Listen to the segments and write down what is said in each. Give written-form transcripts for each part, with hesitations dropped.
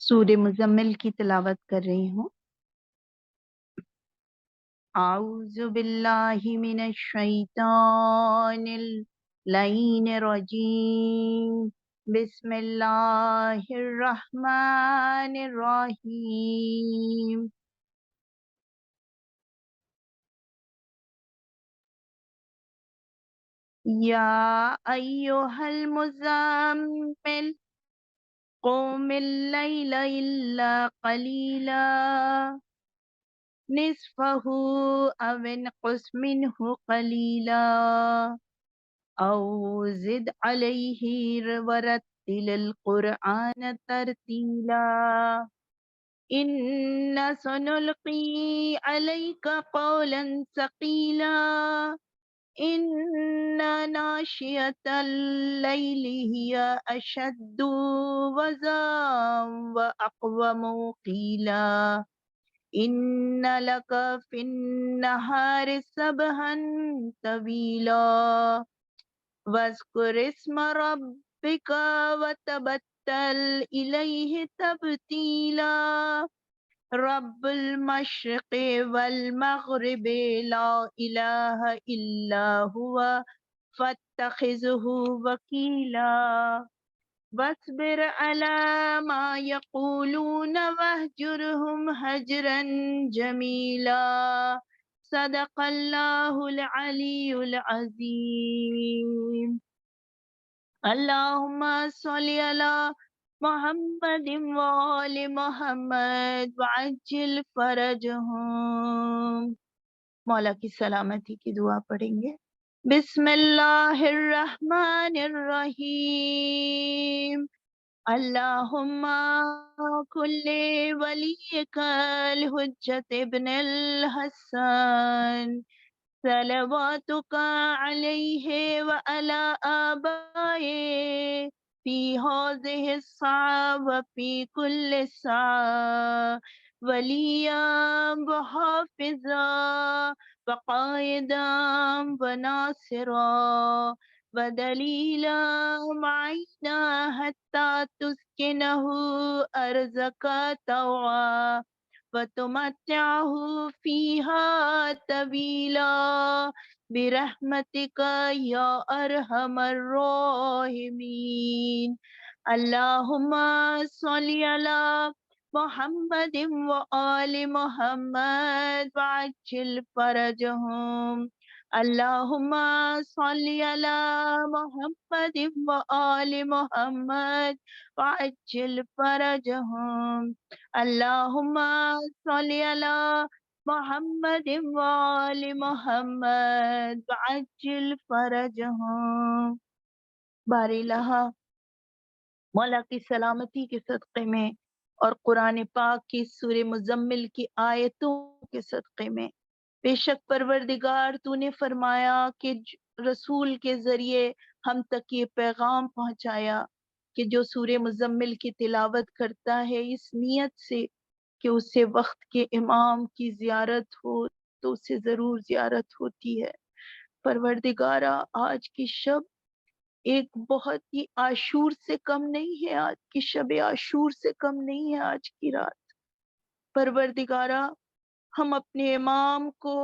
سورہ مزمل کی تلاوت کر رہی ہوں۔ اعوذ باللہ من الشیطان اللعین الرجیم، بسم اللہ الرحمن الرحیم۔ یا ایھا المزمل قم اللیل الا قلیلا نصفه او انقص منه قلیلا او زد علیہ ورتل القرآن ترتیلا ان سنلقی علیک قولا ثقیلا ان ناشئة اللیل ہی اشد وزا واقوم قیلا ان لک فی النہار سبحا طویلا واذکر اسم ربک وتبتل الیہ تبتیلا رب المشرق والمغرب لا الہ الا هو فاتخذہ وکیلا واصبر على ما يقولون واهجرهم هجرا جميلا صدق اللہ العلی العظیم۔ اللہم صلی علی محمد وآل محمد وعجل فرجہم۔ مولا کی سلامتی کی دعا پڑھیں گے۔ بسم اللہ الرحمن الرحیم۔ اللہم کل ولیک الحجۃ ابن الحسن صلواتک علیہ وعلی آبائہ فی ہذہ الساعة وفی کل ساعة ولیا وحافظا وقائدا وناصرا ودلیلا معینا حتی تسکنہ ارضک طوعا وتمتعہ فیہا طویلا برحمتک یا ارحم الراحمین۔ اللہم صلی علی محمد وآل محمد وعجل فرجہم۔ اللہم صلی علی محمد وآل محمد وعجل فرجہم۔ اللہم صلی علی محمد وآل محمد وعجل فرجہم۔ بار الہ مولا کی سلامتی کے صدقے میں اور قرآن پاک کی سورہ مزمل کی آیتوں کے صدقے میں، بے شک پروردگار تو نے فرمایا کہ رسول کے ذریعے ہم تک یہ پیغام پہنچایا کہ جو سورہ مزمل کی تلاوت کرتا ہے اس نیت سے کہ اسے وقت کے امام کی زیارت ہو تو اسے ضرور زیارت ہوتی ہے۔ پروردگارہ آج کی شب ایک بہت ہی عاشور سے کم نہیں ہے، آج کی شب عاشور سے کم نہیں ہے آج کی رات۔ پروردگارہ ہم اپنے امام کو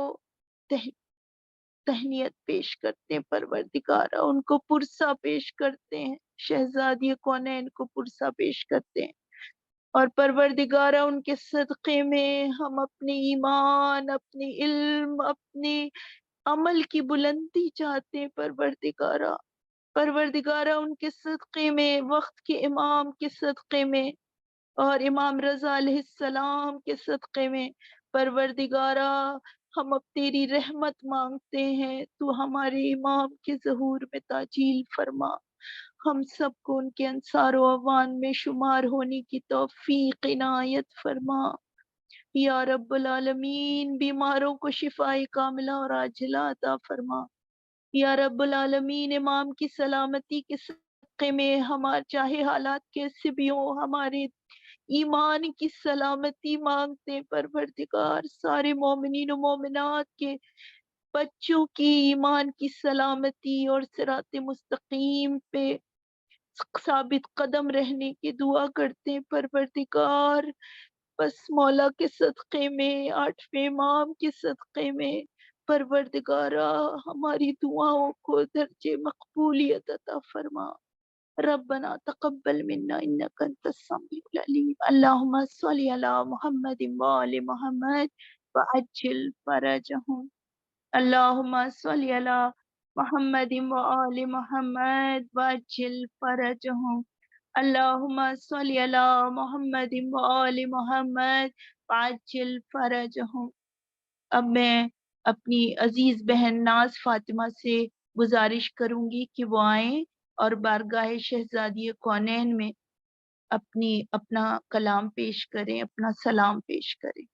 تہنیت پیش کرتے ہیں، پروردگارہ ان کو پرسہ پیش کرتے ہیں، شہزادی کونین کو پرسہ پیش کرتے ہیں، اور پروردگارہ ان کے صدقے میں ہم اپنے ایمان، اپنے علم، اپنے عمل کی بلندی چاہتے ہیں۔ پروردگارہ ان کے صدقے میں، وقت کے امام کے صدقے میں اور امام رضا علیہ السلام کے صدقے میں، پروردگارہ ہم اب تیری رحمت مانگتے ہیں، تو ہمارے امام کے ظہور میں تعجیل فرما، ہم سب کو ان کے انصار و اعوان میں شمار ہونے کی توفیق عنایت فرما۔ یا رب العالمین بیماروں کو شفاء کاملہ اور عاجلہ عطا فرما۔ یا رب العالمین امام کی سلامتی کے صدقے میں ہمارے چاہے حالات کیسے بھی ہوں ہمارے ایمان کی سلامتی مانگتے ہیں۔ پروردگار سارے مومنین و مومنات کے بچوں کی ایمان کی سلامتی اور صراط مستقیم پہ ثابت قدم رہنے کی دعا کرتے ہیں پروردگار، بس مولا کے صدقے میں، 8ویں امام کے صدقے میں پروردگارا ہماری دعاؤں کو درجے مقبولیت عطا فرما. ربنا تقبل منا انك انت السميع العليم. اللهم صل على محمد وآل محمد وعجل فرجهم. اللهم صل على محمد وآل محمد وعجل فرجهم. اللهم صل على محمد وآل محمد وعجل فرجهم. اب میں اپنی عزیز بہن ناز فاطمہ سے گزارش کروں گی کہ وہ آئیں اور بارگاہ شہزادی کونین میں اپنا کلام پیش کریں، اپنا سلام پیش کریں.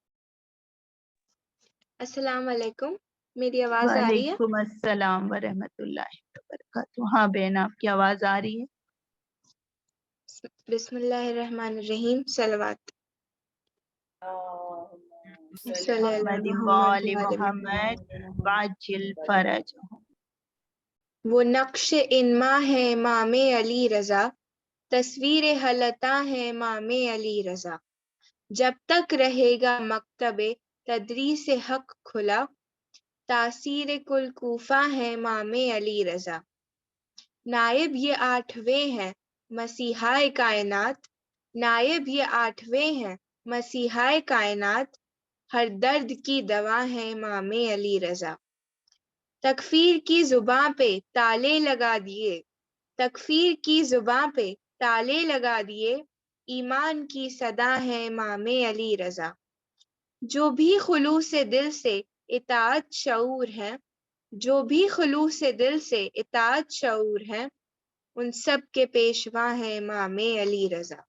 السلام علیکم، میری آواز آ رہی ہے؟ وعلیکم السلام ورحمۃ اللہ وبرکاتہ. ہاں بہن، آپ کی آواز آ رہی ہے. بسم اللہ الرحمن الرحیم. صلوات صلی اللہ محمد محمد وآل وآل محمد وعجل فرجهم. وہ نقش انما ہے امام علی رضا، تصویر حلطاں ہے امام علی رضا. جب تک رہے گا مکتب تدریس حق کھلا، تاثیر کل کوفہ ہے امام علی رضا. نائب یہ 8ویں ہیں مسیحائے کائنات، نائب یہ 8ویں ہیں مسیحائے کائنات. ہر درد کی دوا ہے امام علی رضا. تکفیر کی زباں پہ تالے لگا دیے، تکفیر کی زباں پہ تالے لگا دیے. ایمان کی صدا ہے امام علی رضا. جو بھی خلوص دل سے اطاعت شعور ہے، جو بھی خلوص دل سے اطاعت شعور ہے، ان سب کے پیشوا ہیں امام علی رضا.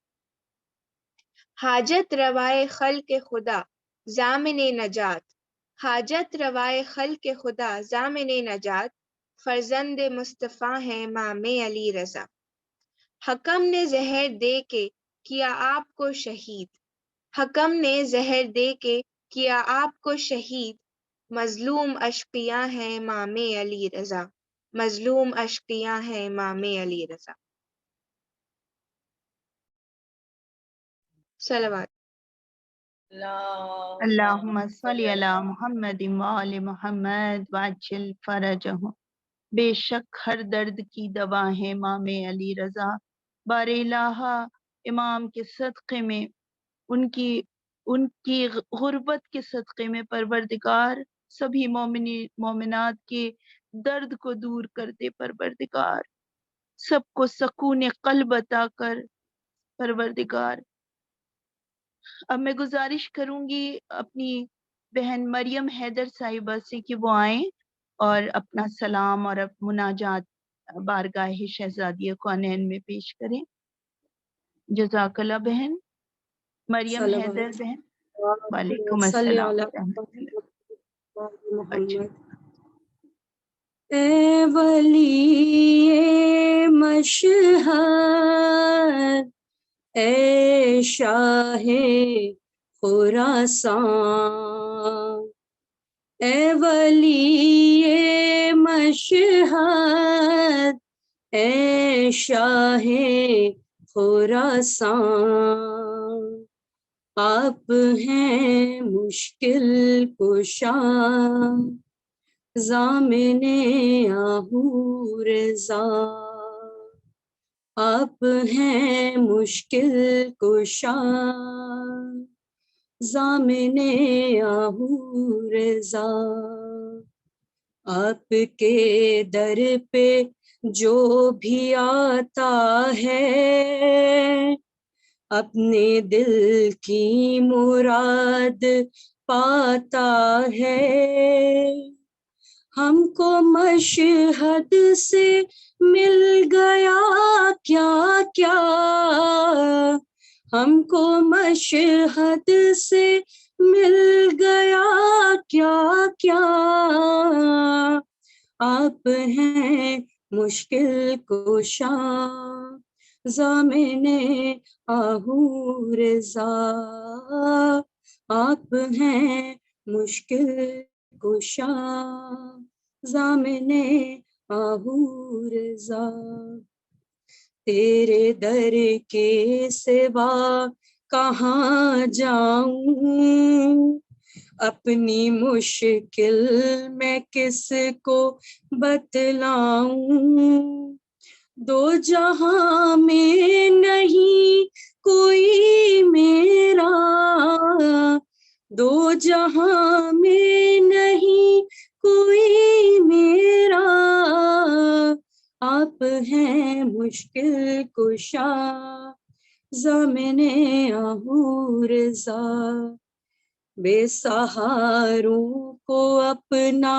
حاجت روائے خلق خدا ضامن نجات، حاجت روائے خلق خدا ضامن نجات. فرزند مصطفیٰ ہیں امام علی رضا. حکم نے زہر دے کے کیا آپ کو شہید، حکم نے زہر دے کے کیا آپ کو شہید. مظلوم اشقیاء ہیں امام علی رضا، مظلوم اشقیاء ہیں امام علی رضا. صلوات. اللہم صل علی محمد وآل محمد وعجل فرجهم. بے شک ہر درد کی دوا ہے امام علی رضا. بار الہا امام کے صدقے میں، ان کی غربت کے صدقے میں پروردگار سبھی مومنات کے درد کو دور کر دے. پروردگار سب کو سکون قلب عطا کر. پروردگار اب میں گزارش کروں گی اپنی بہن مریم حیدر صاحبہ سے کہ وہ آئیں اور اپنا سلام اور مناجات بارگاہ شہزادی کونین میں پیش کریں. جزاک اللہ بہن مریم حیدر بہن. وعلیکم السلام ورحمۃ اللہ. اے ولی مشہد، اے شاہ خراسان، اے ولی مشہد، اے شاہ خراسان. آپ ہیں مشکل کشا ضامن آہو رضا. آپ ہیں مشکل کشا ضامن آہو رضا. آپ کے در پہ جو بھی آتا ہے، اپنے دل کی مراد پاتا ہے. ہم کو مشہد سے مل گیا کیا کیا، ہم کو مشہد سے مل گیا کیا کیا. آپ ہیں مشکل کشا ضامن آہو رضا. آپ ہیں مشکل کشا ضامن آہو رضا. تیرے در کے سوا کہاں جاؤں، اپنی مشکل میں کس کو بتلاؤں، دو جہاں میں نہیں کوئی میرا، دو جہاں میں نہیں کوئی میرا، آپ ہیں مشکل کشا ضامن آہو رضا، بے سہاروں کو اپنا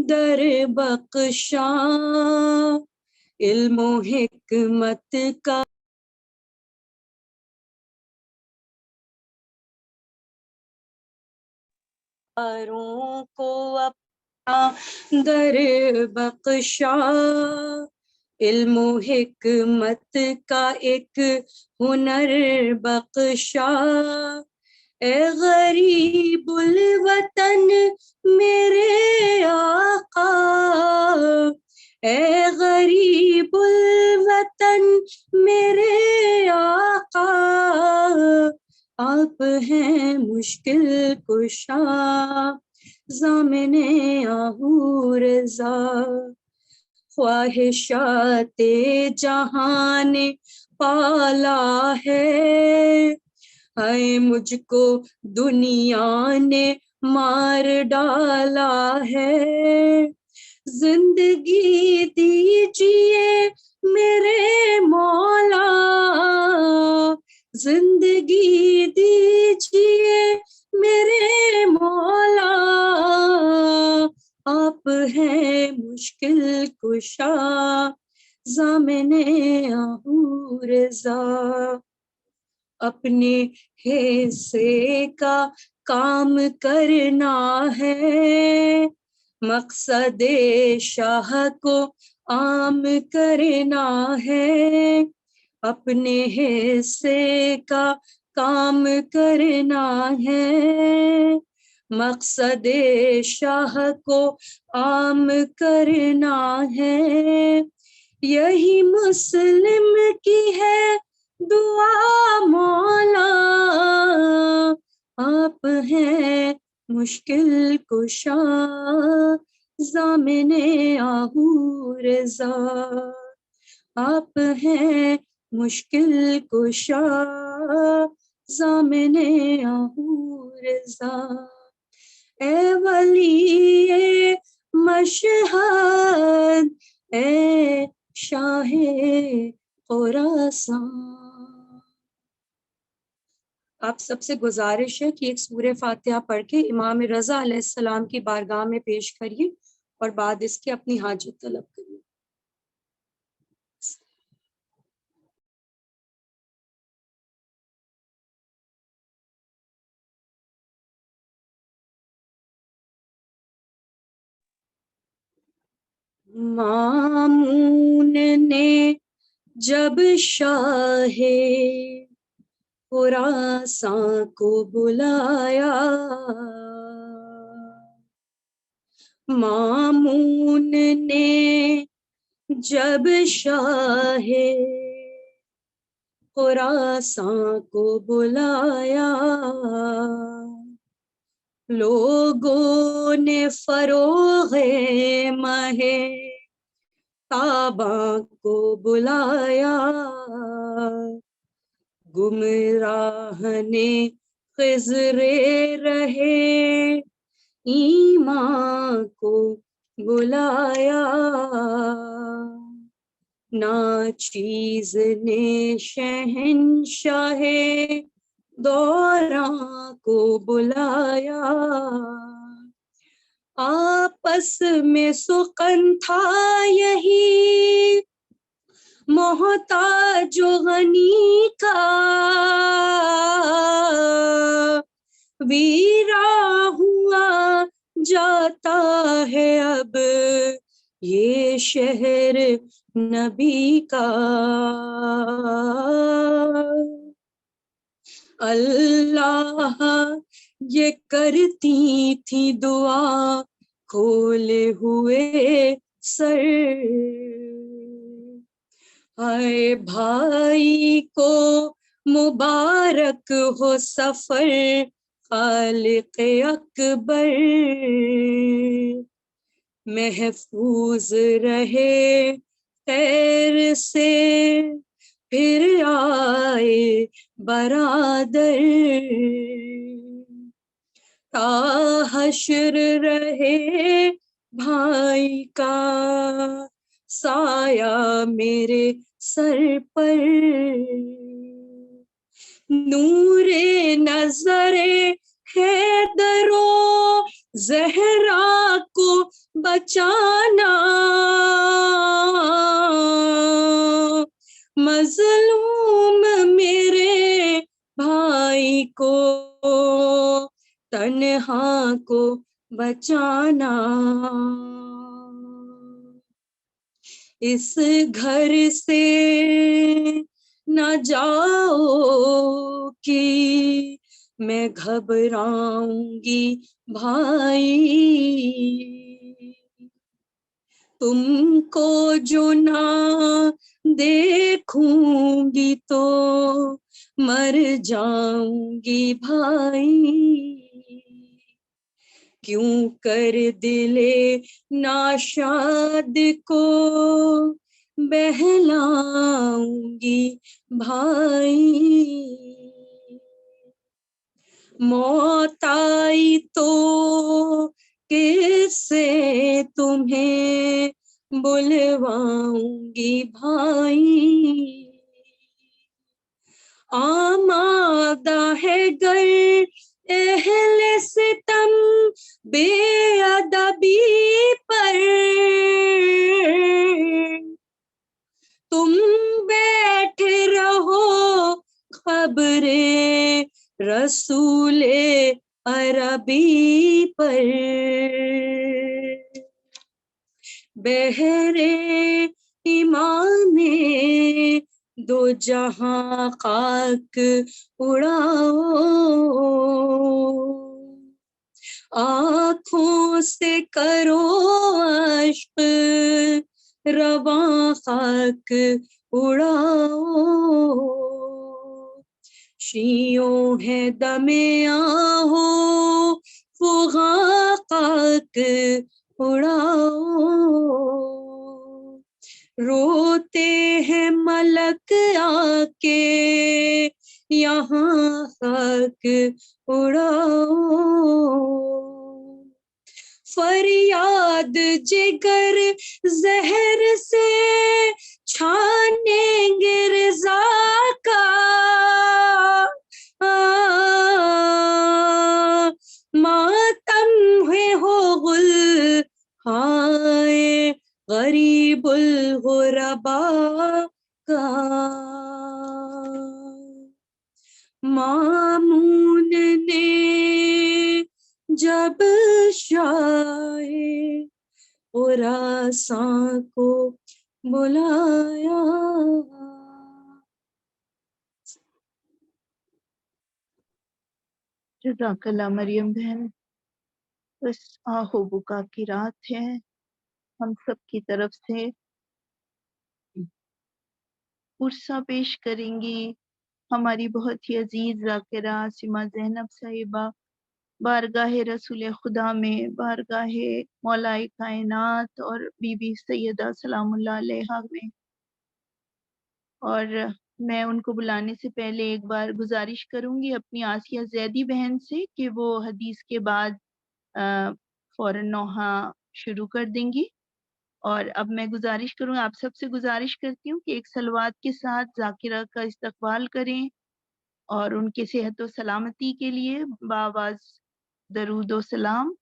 در بخشا، علم و حکمت کا سہاروں کو اپنا در بخشا، علم و حکمت کا ایک ہنر بخشا، اے غریب الوطن میرے آقا، اے غریب الوطن میرے آقا، آپ ہیں مشکل کشا ضامن آہو رضا، خواہشات جہاں نے پالا ہے، ہائے مجھ کو دنیا نے مار ڈالا ہے، زندگی دیجیے میرے مولا، زندگی دیجیے میرے مولا، آپ ہیں مشکل کشا ضامن آہو رضا، اپنے حصے کا کام کرنا ہے، مقصد شاہ کو عام کرنا ہے، اپنے حصے کا کام کرنا ہے، مقصد شاہ کو عام کرنا ہے، یہی مسلم کی ہے دعا مولا، آپ ہیں مشکل کشا ضامن آہو رضا، آپ ہیں مشکل کشا ضامن آہو رضا، اے ولی مشہد اے شاہ خراسان، آپ سب سے گزارش ہے کہ ایک سورہ فاتحہ پڑھ کے امام رضا علیہ السلام کی بارگاہ میں پیش کریے اور بعد اس کے اپنی حاجت طلب کریے۔ مامون نے جب شاہ خراساں کو بلایا، مامون نے جب شاہ خراساں کو بلایا، لوگوں نے فروغ مہ تاباں کو بلایا، گمراہ نے خضر رہے ایمان کو بلایا، ناچیز نے شہنشاہ دوراں کو بلایا، آپس میں سخن تھا یہی محتاج و غنی کا، ویراں ہوا جاتا ہے اب یہ شہر نبی کا، اللہ یہ کرتی تھی دعا کھولے ہوئے سر، ہائے بھائی کو مبارک ہو سفر خالق اکبر، محفوظ رہے خیر سے پھر آئے برادر، تا حشر رہے بھائی کا سایہ میرے سر پر، نور نظر حیدر و زہرا کو بچانا، مظلوم میرے بھائی کو تنہا کو بچانا، اس گھر سے نہ جاؤ کہ میں گھبراؤں گی بھائی، تم کو جو نہ دیکھوں گی تو مر جاؤں گی بھائی، کیوں کر دلے ناشاد کو بہلاؤں گی بھائی، موت آئی تو کس سے تمہیں بلواؤں گی بھائی، آمادہ ہے گر اہل ستم بے ادبی پر، تم بیٹھے رہو خبر رسول عربی پر، بہر ایمان دو جہاں خاک اڑاؤ، آنکھوں سے کرو عشق رواں خاک اڑاؤ، شیعوں ہے دم آہو فغاں خاک اڑاؤ، روتے ہیں ملک آ کے یہاں خاک اڑاؤ، فریاد جگر زہر سے چھانیں گے رضا کا، ماتم ہے ہو گل ہائے غریب الغربا کا، مامون نے جب شاہ خراساں کو بلایا، جزاک اللہ مریم بہن. بس آہو بکا کی رات ہے، ہم سب کی طرف سے عرصہ پیش کریں گی ہماری بہت ہی عزیز ذاکرہ عاصمہ زینب صاحبہ، بارگاہ رسول خدا میں، بارگاہ مولائے کائنات اور بی بی سیدہ سلام اللہ علیہا میں. اور میں ان کو بلانے سے پہلے ایک بار گزارش کروں گی اپنی آسیہ زیدی بہن سے کہ وہ حدیث کے بعد فوراً نوحہ شروع کر دیں گی. اور اب میں گزارش کروں، آپ سب سے گزارش کرتی ہوں کہ ایک صلوات کے ساتھ ذاکرہ کا استقبال کریں اور ان کے صحت و سلامتی کے لیے بآواز درود و سلام.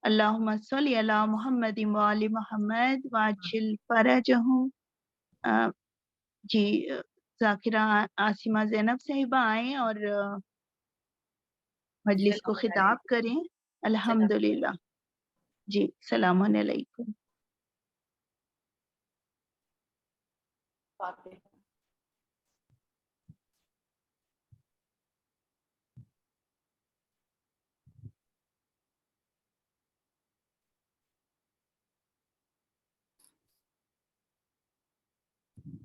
اللہم صلی علی محمد وآل محمد وعجل فرجہم. جی ذاکرہ عاصمہ زینب صاحبہ آئیں اور مجلس کو خطاب کریں. الحمدللہ. جی سلام علیکم.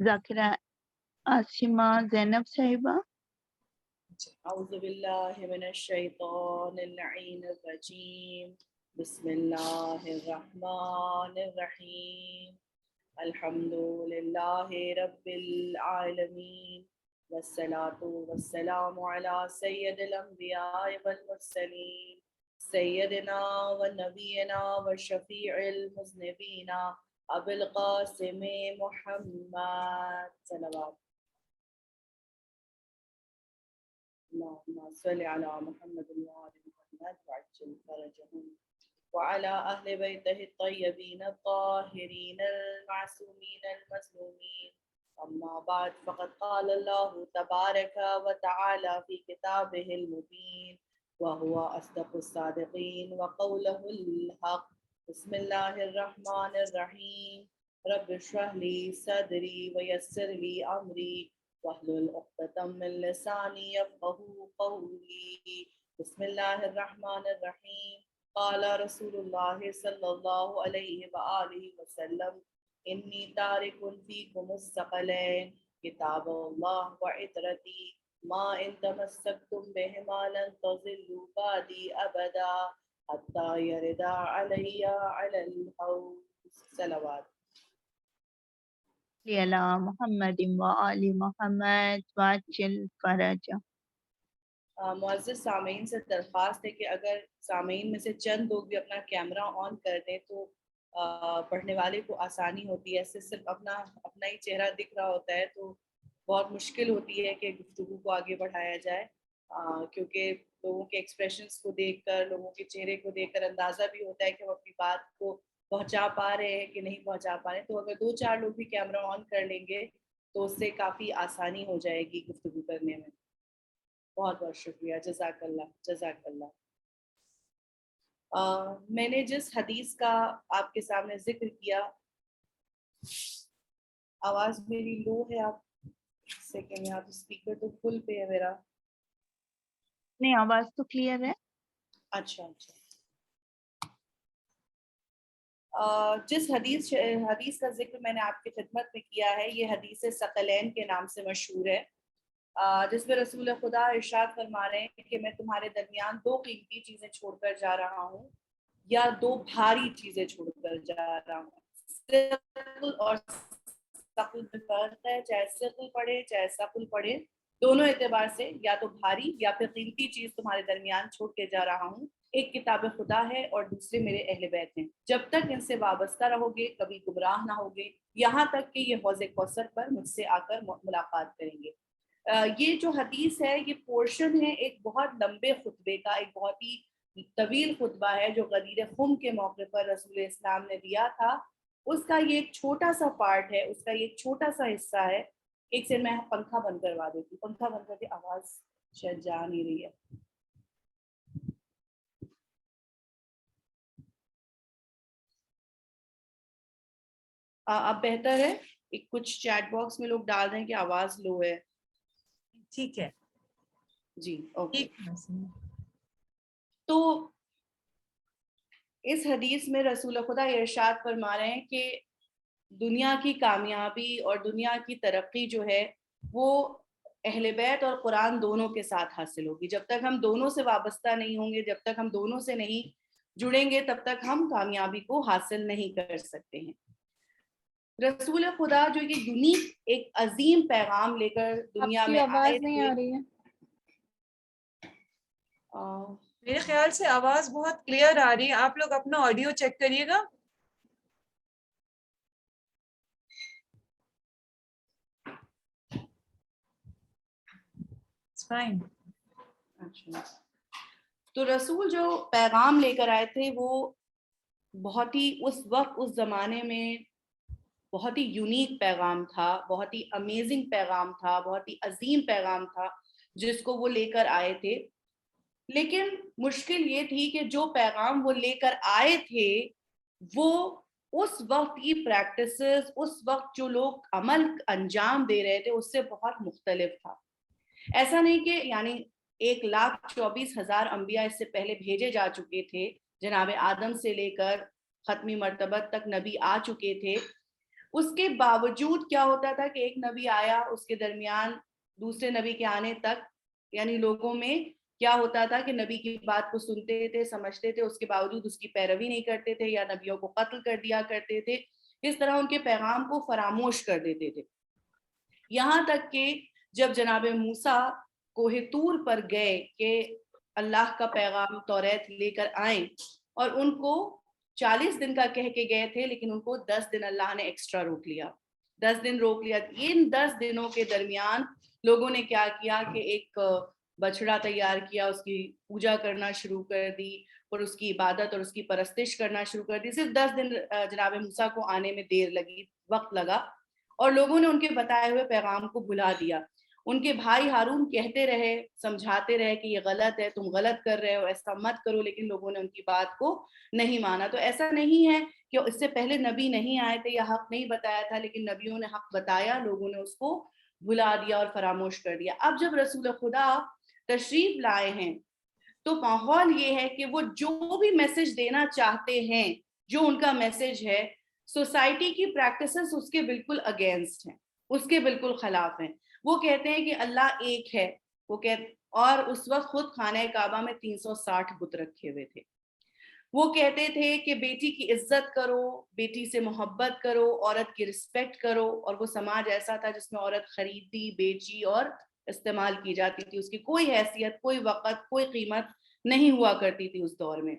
ذاکرہ عاصمہ زینب صاحبہ. اعوذ باللہ من الشیطان اللعین الرجیم بسم اللہ الرحمن الرحیم الحمد للہ رب العالمین والصلاة والسلام علی سید الانبیاء والمرسلین سیدنا ونبینا وشفیع المذنبین ابو القاسم محمد صلوات اللهم صل على محمد وآل محمد وعجل فرجهم وعلى أهل بيته الطيبين الطاهرين المعصومين المظلومين أما بعد فقد قال الله تبارك وتعالى في كتابه المبين وهو أصدق الصادقين وقوله الحق بسم الله الرحمن الرحيم رب اشرح لي صدري ويسر لي أمري واحلل عقدة من لساني يفقهوا قولي بسم الله الرحمن الرحيم قال رسول الله صلى الله عليه وآله وسلم إني تارك فيكم الثقلين كتاب الله وعترتي ما إن تمسكتم بهما لن تضلوا بعدي أبدا حتى يرد علي على الحوض صلوات علی محمد وآل محمد وعجل فرجہ. معزز سامعین سے درخواست ہے کہ اگر سامعین میں سے چند لوگ بھی اپنا کیمرہ آن کر دیں تو پڑھنے والے کو آسانی ہوتی ہے. صرف اپنا ہی چہرہ دکھ رہا ہوتا ہے تو بہت مشکل ہوتی ہے کہ گفتگو کو آگے بڑھایا جائے، کیونکہ لوگوں کے ایکسپریشنز کو دیکھ کر، لوگوں کے چہرے کو دیکھ کر اندازہ بھی ہوتا ہے کہ وہ اپنی بات کو پہنچا پا رہے ہیں کہ نہیں پہنچا پا رہے. تو اگر 2-4 لوگ بھی کیمرہ آن کر لیں گے تو اس سے کافی آسانی ہو جائے گی گفتگو کرنے میں. بہت بہت شکریہ، جزاک اللہ جزاک اللہ. میں نے جس حدیث کا آپ کے سامنے ذکر کیا، آواز میری لو ہے، آپ سیکنڈ یہاں تو اسپیکر تو فل پہ ہے میرا. نہیں، آواز تو کلیئر ہے. اچھا اچھا. جس حدیث کا ذکر میں نے آپ کی خدمت میں کیا ہے، یہ حدیث ثقلین کے نام سے مشہور ہے، جس میں رسول خدا ارشاد فرما رہے ہیں کہ میں تمہارے درمیان 2 قیمتی چیزیں چھوڑ کر جا رہا ہوں، یا 2 بھاری چیزیں چھوڑ کر جا رہا ہوں. ثقل اور ثقل میں فرق ہے، چاہے ثقل پڑھے چاہے ثقل پڑھے، دونوں اعتبار سے یا تو بھاری یا پھر قیمتی چیز تمہارے درمیان چھوڑ کے جا رہا ہوں. ایک کتاب خدا ہے اور دوسرے میرے اہل بیت ہیں. جب تک ان سے وابستہ رہو گے کبھی گمراہ نہ ہوگے، یہاں تک کہ یہ حوض کوثر پر مجھ سے آ کر ملاقات کریں گے. یہ جو حدیث ہے یہ پورشن ہے ایک بہت لمبے خطبے کا، ایک بہت ہی طویل خطبہ ہے جو غدیر خم کے موقع پر رسول اسلام نے دیا تھا. اس کا یہ ایک چھوٹا سا پارٹ ہے، اس کا یہ ایک چھوٹا سا حصہ ہے. ایک سے میں پنکھا بند کروا دیتی ہوں، پنکھا بند کر کے آواز شاید جا نہیں رہی ہے. اب بہتر ہے؟ کچھ چیٹ باکس میں لوگ ڈال دیں کہ آواز لو ہے. ٹھیک ہے جی اوکے. ٹھیک. تو اس حدیث میں رسول خدا ارشاد فرما رہے ہیں کہ دنیا کی کامیابی اور دنیا کی ترقی جو ہے وہ اہل بیت اور قرآن دونوں کے ساتھ حاصل ہوگی. جب تک ہم دونوں سے وابستہ نہیں ہوں گے، جب تک ہم دونوں سے نہیں جڑیں گے، تب تک ہم کامیابی کو حاصل نہیں کر سکتے ہیں. رسول خدا جو یہ یونیک ایک عظیم پیغام لے کر دنیا میں آئے تھے. نہیں آ رہی ہے. میرے خیال سے آواز بہت کلیئر آ رہی ہے. آپ لوگ اپنا آڈیو چیک کریے گا. اچھا. تو رسول جو پیغام لے کر آئے تھے وہ بہت ہی اس وقت اس زمانے میں بہت ہی یونیک پیغام تھا، بہت ہی امیزنگ پیغام تھا، بہت ہی عظیم پیغام تھا جس کو وہ لے کر آئے تھے. لیکن مشکل یہ تھی کہ جو پیغام وہ لے کر آئے تھے وہ اس وقت کی پریکٹسز، اس وقت جو لوگ عمل انجام دے رہے تھے اس سے بہت مختلف تھا. ایسا نہیں کہ یعنی 1,24,000 انبیاء اس سے پہلے بھیجے جا چکے تھے، جناب آدم سے لے کر ختمی مرتبہ تک نبی آ چکے تھے، اس کے باوجود کیا ہوتا تھا کہ ایک نبی آیا، اس کے درمیان دوسرے نبی کے آنے تک یعنی لوگوں میں کیا ہوتا تھا کہ نبی کی بات کو سنتے تھے، سمجھتے تھے، اس کے باوجود اس کی پیروی نہیں کرتے تھے یا نبیوں کو قتل کر دیا کرتے تھے، اس طرح ان کے پیغام کو فراموش کر دیتے تھے. یہاں تک کہ جب جناب موسیٰ کوہ طور پر گئے کہ اللہ کا پیغام توریت لے کر آئیں، اور ان کو 40 دن کا کہہ کے گئے تھے، لیکن ان کو 10 دن اللہ نے ایکسٹرا روک لیا، 10 دن روک لیا. ان 10 دنوں کے درمیان لوگوں نے کیا کیا کہ ایک بچڑا تیار کیا، اس کی پوجا کرنا شروع کر دی اور اس کی عبادت اور اس کی پرستش کرنا شروع کر دی. صرف 10 دن جناب موسیٰ کو آنے میں دیر لگی، وقت لگا، اور لوگوں نے ان کے بتائے ہوئے پیغام کو بھلا دیا. ان کے بھائی ہارون کہتے رہے، سمجھاتے رہے کہ یہ غلط ہے، تم غلط کر رہے ہو، ایسا مت کرو، لیکن لوگوں نے ان کی بات کو نہیں مانا. تو ایسا نہیں ہے کہ اس سے پہلے نبی نہیں آئے تھے یا حق نہیں بتایا تھا، لیکن نبیوں نے حق بتایا، لوگوں نے اس کو بھلا دیا اور فراموش کر دیا. اب جب رسول خدا تشریف لائے ہیں تو ماحول یہ ہے کہ وہ جو بھی میسج دینا چاہتے ہیں، جو ان کا میسج ہے، سوسائٹی کی پریکٹسز اس کے بالکل اگینسٹ ہیں، اس کے بالکل خلاف ہیں. وہ کہتے ہیں کہ اللہ ایک ہے، اور اس وقت خود خانہ کعبہ میں 360 بت رکھے ہوئے تھے. وہ کہتے تھے کہ بیٹی کی عزت کرو، بیٹی سے محبت کرو، عورت کی رسپیکٹ کرو، اور وہ سماج ایسا تھا جس میں عورت خریدی، بیچی اور استعمال کی جاتی تھی، اس کی کوئی حیثیت، کوئی وقت، کوئی قیمت نہیں ہوا کرتی تھی اس دور میں.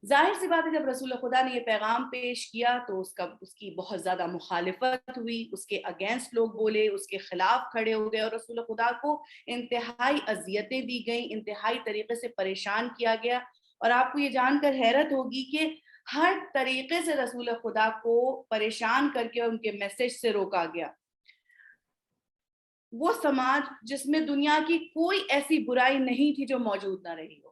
ظاہر سی بات ہے جب رسول خدا نے یہ پیغام پیش کیا تو اس کی بہت زیادہ مخالفت ہوئی، اس کے اگینسٹ لوگ بولے، اس کے خلاف کھڑے ہو گئے، اور رسول خدا کو انتہائی اذیتیں دی گئیں، انتہائی طریقے سے پریشان کیا گیا. اور آپ کو یہ جان کر حیرت ہوگی کہ ہر طریقے سے رسول خدا کو پریشان کر کے ان کے میسج سے روکا گیا. وہ سماج جس میں دنیا کی کوئی ایسی برائی نہیں تھی جو موجود نہ رہی ہو،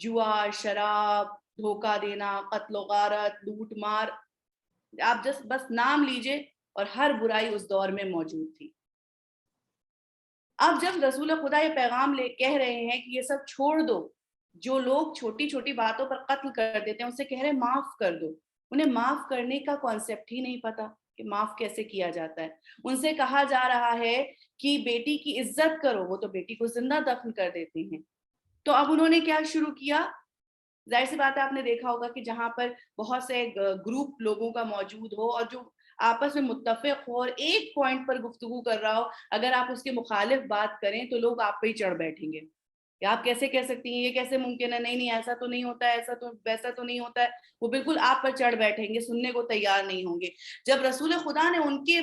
جوا، شراب، دھوکہ دینا، قتل و غارت، لوٹ مار، آپ بس نام لیجئے اور ہر برائی اس دور میں موجود تھی. اب جب رسول خدا یہ پیغام کہہ رہے ہیں کہ یہ سب چھوڑ دو، جو لوگ چھوٹی چھوٹی باتوں پر قتل کر دیتے ہیں ان سے کہہ رہے معاف کر دو. انہیں معاف کرنے کا کانسیپٹ ہی نہیں پتا کہ معاف کیسے کیا جاتا ہے. ان سے کہا جا رہا ہے کہ بیٹی کی عزت کرو، وہ تو بیٹی کو زندہ دفن کر دیتے ہیں. تو اب انہوں نے کیا شروع کیا؟ ظاہر سی بات ہے آپ نے دیکھا ہوگا کہ جہاں پر بہت سے گروپ لوگوں کا موجود ہو اور جو آپس میں متفق ہو اور ایک پوائنٹ پر گفتگو کر رہا ہو، اگر آپ اس کے مخالف بات کریں تو لوگ آپ پہ ہی چڑھ بیٹھیں گے کہ آپ کیسے کہہ سکتی ہیں، یہ کیسے ممکن ہے، نہیں ایسا تو نہیں ہوتا ہے، ایسا تو ویسا تو نہیں ہوتا ہے. وہ بالکل آپ پر چڑھ بیٹھیں گے، سننے کو تیار نہیں ہوں گے. جب رسول خدا نے ان کے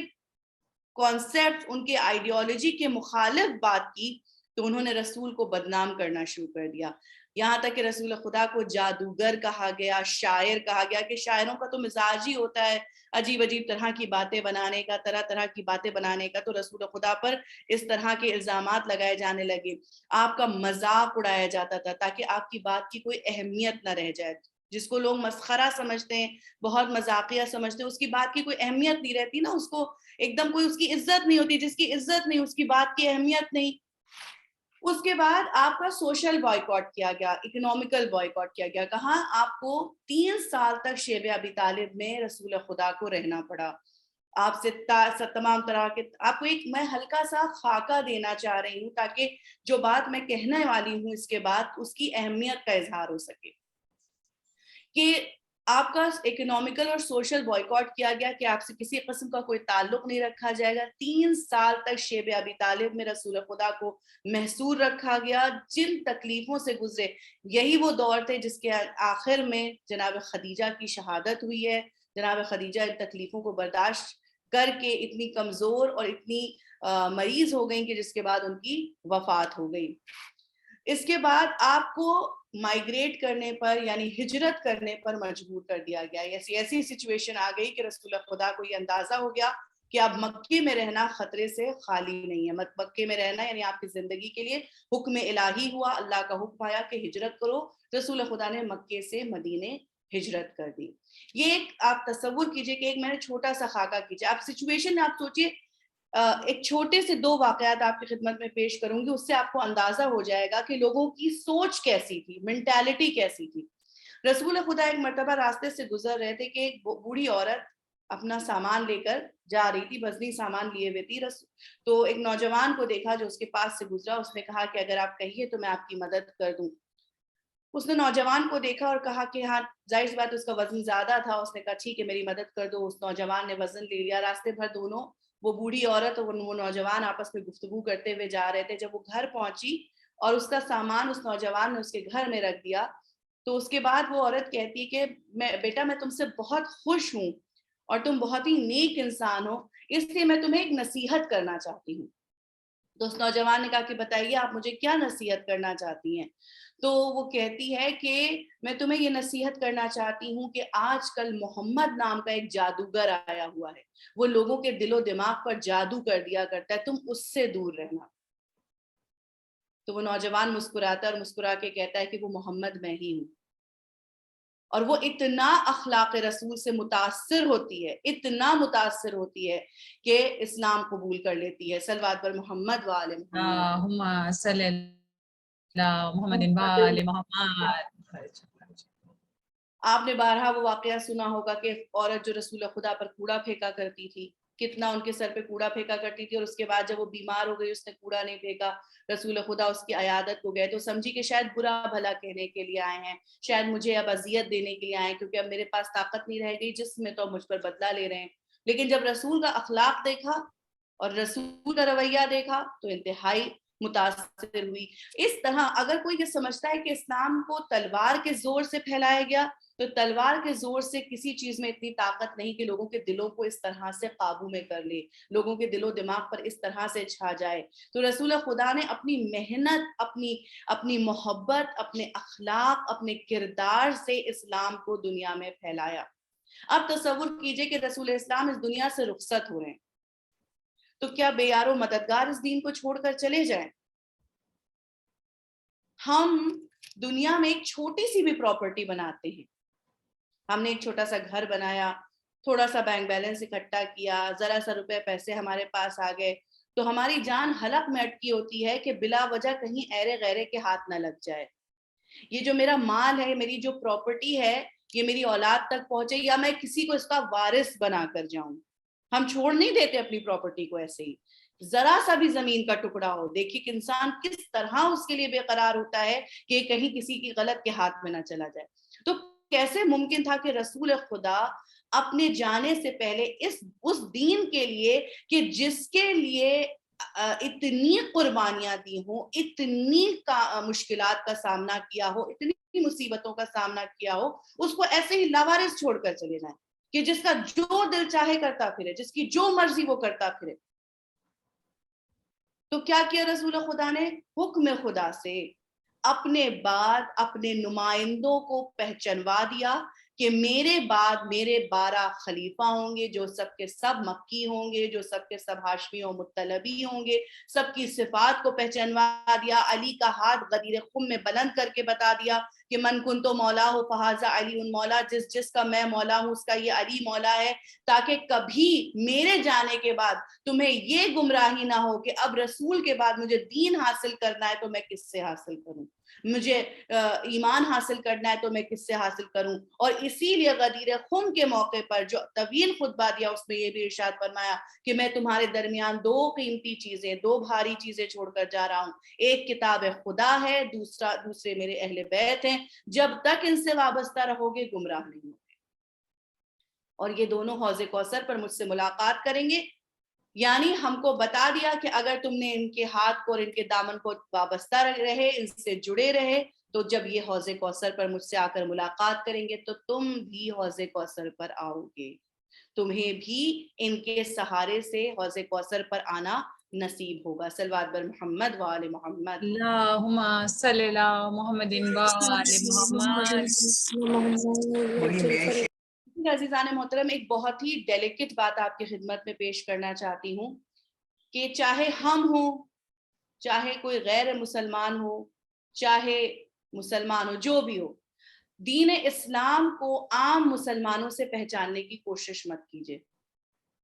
کانسیپٹ، ان کے آئیڈیالوجی کے مخالف بات کی تو انہوں نے رسول کو بدنام کرنا شروع کر دیا. یہاں تک کہ رسول خدا کو جادوگر کہا گیا، شاعر کہا گیا کہ شاعروں کا تو مزاج ہی ہوتا ہے عجیب عجیب طرح کی باتیں بنانے کا، طرح طرح کی باتیں بنانے کا. تو رسول خدا پر اس طرح کے الزامات لگائے جانے لگے، آپ کا مذاق اڑایا جاتا تھا تاکہ آپ کی بات کی کوئی اہمیت نہ رہ جائے. جس کو لوگ مسخرہ سمجھتے ہیں، بہت مذاقیہ سمجھتے ہیں، اس کی بات کی کوئی اہمیت نہیں رہتی نا، اس کو ایک دم کوئی اس کی عزت نہیں ہوتی. جس کی عزت نہیں اس کی بات کی اہمیت نہیں. اس کے بعد آپ کا سوشل بائیکاٹ کیا گیا، اکنامیکل بائیکاٹ کیا گیا. کہاں آپ کو 3 سال تک شیب ابی طالب میں رسول خدا کو رہنا پڑا. آپ سے تمام طرح کے، آپ کو ایک میں ہلکا سا خاکہ دینا چاہ رہی ہوں تاکہ جو بات میں کہنے والی ہوں اس کے بعد اس کی اہمیت کا اظہار ہو سکے. کہ آپ کا اکنامیکل اور سوشل بائیکاٹ کیا گیا کہ آپ سے کسی قسم کا کوئی تعلق نہیں رکھا جائے گا. 3 سال تک شیب ابی طالب میں رسول خدا کو محصور رکھا گیا. جن تکلیفوں سے گزرے، یہی وہ دور تھے جس کے آخر میں جناب خدیجہ کی شہادت ہوئی ہے. جناب خدیجہ ان تکلیفوں کو برداشت کر کے اتنی کمزور اور اتنی مریض ہو گئیں کہ جس کے بعد ان کی وفات ہو گئی. اس کے بعد آپ کو مائیگریٹ کرنے پر یعنی ہجرت کرنے پر مجبور کر دیا گیا. ایسی سچویشن آ گئی کہ رسول خدا کو یہ اندازہ ہو گیا کہ اب مکے میں رہنا خطرے سے خالی نہیں ہے. مکے میں رہنا یعنی آپ کی زندگی کے لیے حکم الہی ہوا، اللہ کا حکم آیا کہ ہجرت کرو. رسول خدا نے مکے سے مدینے ہجرت کر دی. یہ ایک آپ تصور کیجئے کہ ایک میں نے چھوٹا سا خاکہ کیجئے. آپ سچویشن آپ سوچئے، ایک چھوٹے سے 2 واقعات آپ کی خدمت میں پیش کروں گی، اس سے آپ کو اندازہ ہو جائے گا کہ لوگوں کی سوچ کیسی تھی، مینٹالٹی کیسی تھی. رسول خدا ایک مرتبہ راستے سے گزر رہے تھے کہ ایک بوڑھی عورت اپنا سامان لے کر جا رہی تھی، وزنی سامان لیے ہوئے تھی. تو ایک نوجوان کو دیکھا جو اس کے پاس سے گزرا. اس نے کہا کہ اگر آپ کہیے تو میں آپ کی مدد کر دوں. اس نے نوجوان کو دیکھا اور کہا کہ ہاں ظاہر سی بات اس کا وزن زیادہ تھا. اس نے کہا ٹھیک ہے میری مدد کر دو. اس نوجوان نے وزن لے لیا. راستے بھر دونوں, وہ بوڑھی عورت اور وہ نوجوان آپس میں گفتگو کرتے ہوئے جا رہے تھے. جب وہ گھر پہنچی اور اس کا سامان اس نوجوان نے اس کے گھر میں رکھ دیا, تو اس کے بعد وہ عورت کہتی کہ بیٹا میں تم سے بہت خوش ہوں اور تم بہت ہی نیک انسان ہو, اس لیے میں تمہیں ایک نصیحت کرنا چاہتی ہوں. تو اس نوجوان نے کہا کہ بتائیے آپ مجھے کیا نصیحت کرنا چاہتی ہیں. تو وہ کہتی ہے کہ میں تمہیں یہ نصیحت کرنا چاہتی ہوں کہ آج کل محمد نام کا ایک جادوگر آیا ہوا ہے, وہ لوگوں کے دل و دماغ پر جادو کر دیا کرتا ہے, تم اس سے دور رہنا. تو وہ نوجوان مسکراتا ہے اور مسکرا کے کہتا ہے کہ وہ محمد میں ہی ہوں. اور وہ اتنا اخلاق رسول سے متاثر ہوتی ہے, اتنا متاثر ہوتی ہے کہ اسلام قبول کر لیتی ہے. صلوات بر محمد و آل محمد. اللهم صل على محمد وآل محمد. آپ نے بارہا وہ واقعہ سنا ہوگا کہ عورت جو رسول خدا پر کوڑا پھینکا کرتی تھی, کتنا ان کے سر پہ کوڑا پھینکا کرتی تھی, اور اس کے بعد جب وہ بیمار ہو گئی اس نے کوڑا نہیں پھینکا. رسول خدا اس کی عیادت کو گئے تو سمجھی کہ شاید برا بھلا کہنے کے لیے آئے ہیں, شاید مجھے اب اذیت دینے کے لیے آئے ہیں کیونکہ اب میرے پاس طاقت نہیں رہ گئی جس میں تو مجھ پر بدلہ لے رہے ہیں. لیکن جب رسول کا اخلاق دیکھا اور رسول کا رویہ دیکھا تو انتہائی متاثر ہوئی. اس طرح اگر کوئی یہ سمجھتا ہے کہ اسلام کو تلوار کے زور سے پھیلایا گیا, تو تلوار کے زور سے کسی چیز میں اتنی طاقت نہیں کہ لوگوں کے دلوں کو اس طرح سے قابو میں کر لے, لوگوں کے دل و دماغ پر اس طرح سے چھا جائے. تو رسول خدا نے اپنی محنت, اپنی محبت, اپنے اخلاق, اپنے کردار سے اسلام کو دنیا میں پھیلایا. اب تصور کیجئے کہ رسول اسلام اس دنیا سے رخصت ہو رہے ہیں, تو کیا بے یار و مددگار اس دین کو چھوڑ کر چلے جائیں؟ ہم دنیا میں ایک چھوٹی سی بھی پراپرٹی بناتے ہیں, ہم نے ایک چھوٹا سا گھر بنایا, تھوڑا سا بینک بیلنس اکٹھا کیا, ذرا سا روپے پیسے ہمارے پاس آ گئے, تو ہماری جان حلق میں اٹکی ہوتی ہے کہ بلا وجہ کہیں ایرے غیرے کے ہاتھ نہ لگ جائے. یہ جو میرا مال ہے, میری جو پراپرٹی ہے, یہ میری اولاد تک پہنچے یا میں کسی کو اس کا وارث بنا کر جاؤں. ہم چھوڑ نہیں دیتے اپنی پراپرٹی کو ایسے ہی. ذرا سا بھی زمین کا ٹکڑا ہو, دیکھیے کہ انسان کس طرح اس کے لیے بے قرار ہوتا ہے کہ کہیں کسی کی غلط کے ہاتھ میں نہ چلا جائے. تو کیسے ممکن تھا کہ رسول خدا اپنے جانے سے پہلے اس دین کے لیے کہ جس کے لیے اتنی قربانیاں دی ہوں, اتنی مشکلات کا سامنا کیا ہو, اتنی مصیبتوں کا سامنا کیا ہو, اس کو ایسے ہی لاوارث چھوڑ کر چلے جائیں کہ جس کا جو دل چاہے کرتا پھرے, جس کی جو مرضی وہ کرتا پھرے. تو کیا کیا رسول خدا نے؟ حکم خدا سے اپنے بعد اپنے نمائندوں کو پہچنوا دیا کہ میرے بعد میرے 12 خلیفہ ہوں گے, جو سب کے سب مکی ہوں گے, جو سب کے سب ہاشمی و مطلبی ہوں گے. سب کی صفات کو پہچنوا دیا. علی کا ہاتھ غدیر خم میں بلند کر کے بتا دیا کہ من کن تو مولا ہو فہذا علی ان مولا, جس کا میں مولا ہوں اس کا یہ علی مولا ہے, تاکہ کبھی میرے جانے کے بعد تمہیں یہ گمراہی نہ ہو کہ اب رسول کے بعد مجھے دین حاصل کرنا ہے تو میں کس سے حاصل کروں, مجھے ایمان حاصل کرنا ہے تو میں کس سے حاصل کروں. اور اسی لیے غدیر خم کے موقع پر جو طویل خطبہ دیا اس میں یہ بھی ارشاد فرمایا کہ میں تمہارے درمیان 2 قیمتی چیزیں, 2 بھاری چیزیں چھوڑ کر جا رہا ہوں. ایک کتاب خدا ہے, دوسرے میرے اہل بیت ہیں, جب تک ان سے وابستہ رہو گے گمراہ نہیں ہوگے. اور یہ دونوں حوض کوثر پر مجھ سے ملاقات کریں گے. یعنی ہم کو بتا دیا کہ اگر تم نے ان کے ہاتھ کو اور ان کے دامن کو وابستہ رہے, ان سے جڑے رہے, تو جب یہ حوض کوثر پر مجھ سے آ کر ملاقات کریں گے تو تم بھی حوض کوثر پر آؤ گے, تمہیں بھی ان کے سہارے سے حوض کوثر پر آنا نصیب ہوگا. صلوات بر محمد و آل محمد. اللهم صل على محمد وآل محمد. عزیزان محترم, ایک بہت ہی ڈیلیکیٹ بات آپ کی خدمت میں پیش کرنا چاہتی ہوں کہ چاہے ہم ہوں, چاہے کوئی غیر مسلمان ہو, چاہے مسلمان ہو, جو بھی ہو, دین اسلام کو عام مسلمانوں سے پہچاننے کی کوشش مت کیجیے.